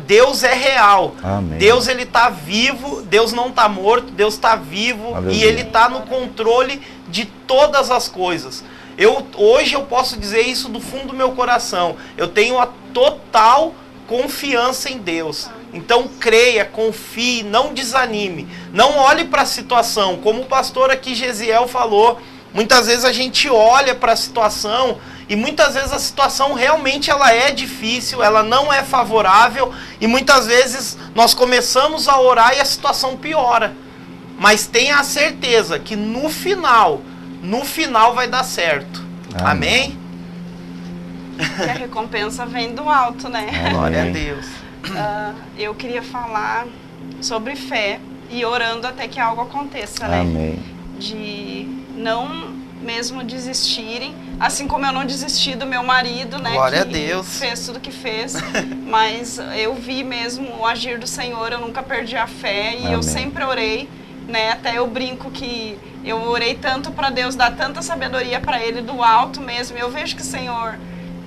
Deus é real. Amém. Deus, ele está vivo, Deus não está morto, Deus está vivo. Aleluia. E ele está no controle de todas as coisas. Hoje eu posso dizer isso do fundo do meu coração. Eu tenho a total confiança em Deus. Então creia, confie, não desanime. Não olhe para a situação. Como o pastor aqui, Gesiel, falou, muitas vezes a gente olha para a situação e muitas vezes a situação realmente ela é difícil, ela não é favorável e muitas vezes nós começamos a orar e a situação piora. Mas tenha a certeza que no final vai dar certo. Amém? Que a recompensa vem do alto, né? Glória a Deus. Eu queria falar sobre fé e orando até que algo aconteça, né? Amém. De não mesmo desistirem, assim como eu não desisti do meu marido, né? Glória que a Deus. fez tudo que fez, mas eu vi mesmo o agir do Senhor, eu nunca perdi a fé e Amém. eu sempre orei, né? Até eu brinco que eu orei tanto para Deus dar tanta sabedoria para ele do alto mesmo. Eu vejo que o Senhor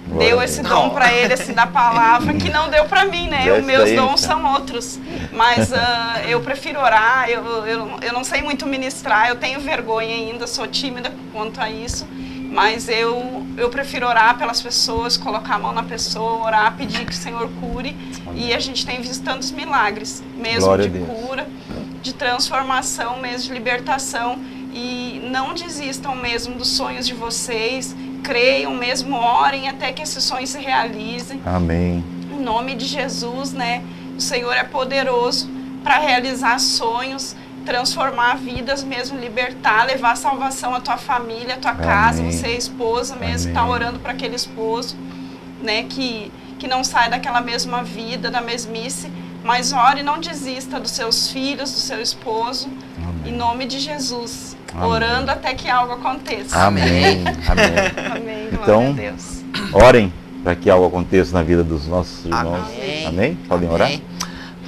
Glória deu a esse Deus. dom para ele, esse da palavra, que não deu para mim, né? Já Os meus está aí, dons então. são outros. Mas eu prefiro orar, eu não sei muito ministrar, eu tenho vergonha ainda, sou tímida quanto a isso. Mas eu prefiro orar pelas pessoas, colocar a mão na pessoa, orar, pedir que o Senhor cure. E a gente tem visto tantos milagres, mesmo Glória de a Deus. cura, de transformação, mesmo de libertação. E não desistam mesmo dos sonhos de vocês, creiam mesmo, orem até que esses sonhos se realizem. Amém. Em nome de Jesus, né? O Senhor é poderoso para realizar sonhos, transformar vidas mesmo, libertar, levar salvação à tua família, à tua casa. Amém. Você é esposa mesmo, Amém. está orando para aquele esposo, né? Que não sai daquela mesma vida, da mesmice, mas ore e não desista dos seus filhos, do seu esposo. Amém. Em nome de Jesus. Amém. Orando até que algo aconteça. Amém. Amém. Amém. Então, Glória a Deus. Orem para que algo aconteça na vida dos nossos irmãos. Amém. Amém? Podem orar? Amém.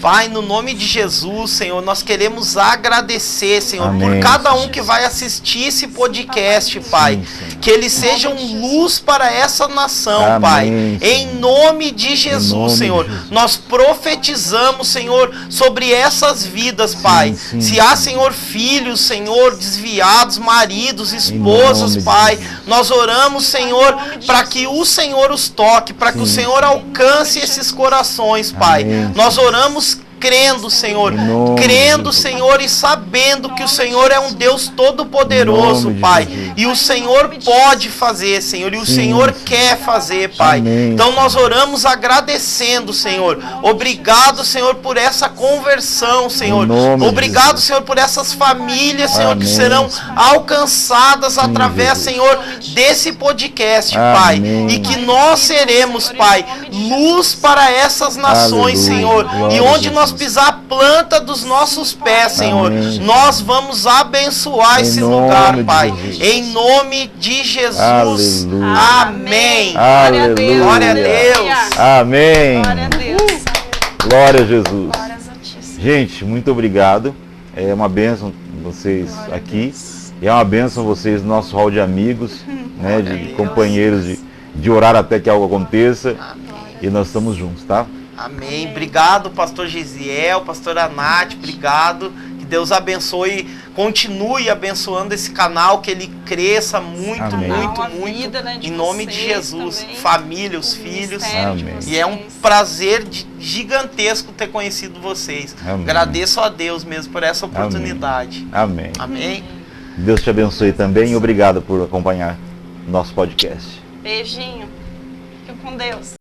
Pai, no nome de Jesus, Senhor, nós queremos agradecer, Senhor, Amém, por cada um Jesus. que vai assistir esse podcast, Pai. Sim, Senhor. Que eles sejam luz para essa nação, Amém, Pai. Senhor. Em nome de Jesus, nome de Senhor. Jesus. Nós profetizamos, Senhor, sobre essas vidas, Pai. sim, Se há, sim. Senhor, filhos, Senhor, desviados, maridos, nome esposas, de Pai. Jesus. Nós oramos, Senhor, Em nome de para Jesus. que o Senhor os toque, para que o Sim, Senhor sim. alcance esses corações, Pai. Amém, Nós oramos crendo, Senhor, Em nome de crendo, Jesus. Senhor, e sabendo que o Senhor é um Deus todo-poderoso, Em nome de Pai. Jesus. E o Senhor pode fazer, Senhor, e o Sim, Senhor sim. quer fazer, Pai. Amém, Então nós Senhor. oramos agradecendo, Senhor. Obrigado, Senhor, por essa conversão, Senhor. Em nome de Obrigado, Jesus. Senhor, por essas famílias, Senhor, que Amém, serão Senhor. alcançadas através, Jesus. Senhor, desse podcast, Pai. Amém. E que nós seremos, Pai, luz para essas nações, Aleluia. Senhor. Glória E a onde Jesus. nós pisar a planta dos nossos pés, Senhor, Amém. nós vamos abençoar Em esse nome lugar, de Pai. Jesus. Em nome de Jesus. Aleluia. Amém. Glória a Deus. Aleluia. Glória a Deus. Amém. Glória a Deus. Glória a Jesus. Glórias a ti, Senhor. Gente, muito obrigado. É uma bênção vocês Glória a aqui. Deus. E é uma bênção vocês, nosso hall de amigos, né, Glória a de Deus. companheiros, de orar até que algo aconteça. E nós estamos juntos, tá? Amém. Obrigado, pastor Gesiel, pastora Nath, obrigado. Que Deus abençoe, continue abençoando esse canal, que ele cresça muito, Amém. muito, A muito. vida, né, de Em nome de vocês Jesus, também, família, os o filhos. ministério de Amém. E é um vocês. prazer gigantesco ter conhecido vocês. Amém. Agradeço a Deus mesmo por essa oportunidade. Amém. Amém. Deus te abençoe também e obrigado por acompanhar nosso podcast. Beijinho. Fique com Deus.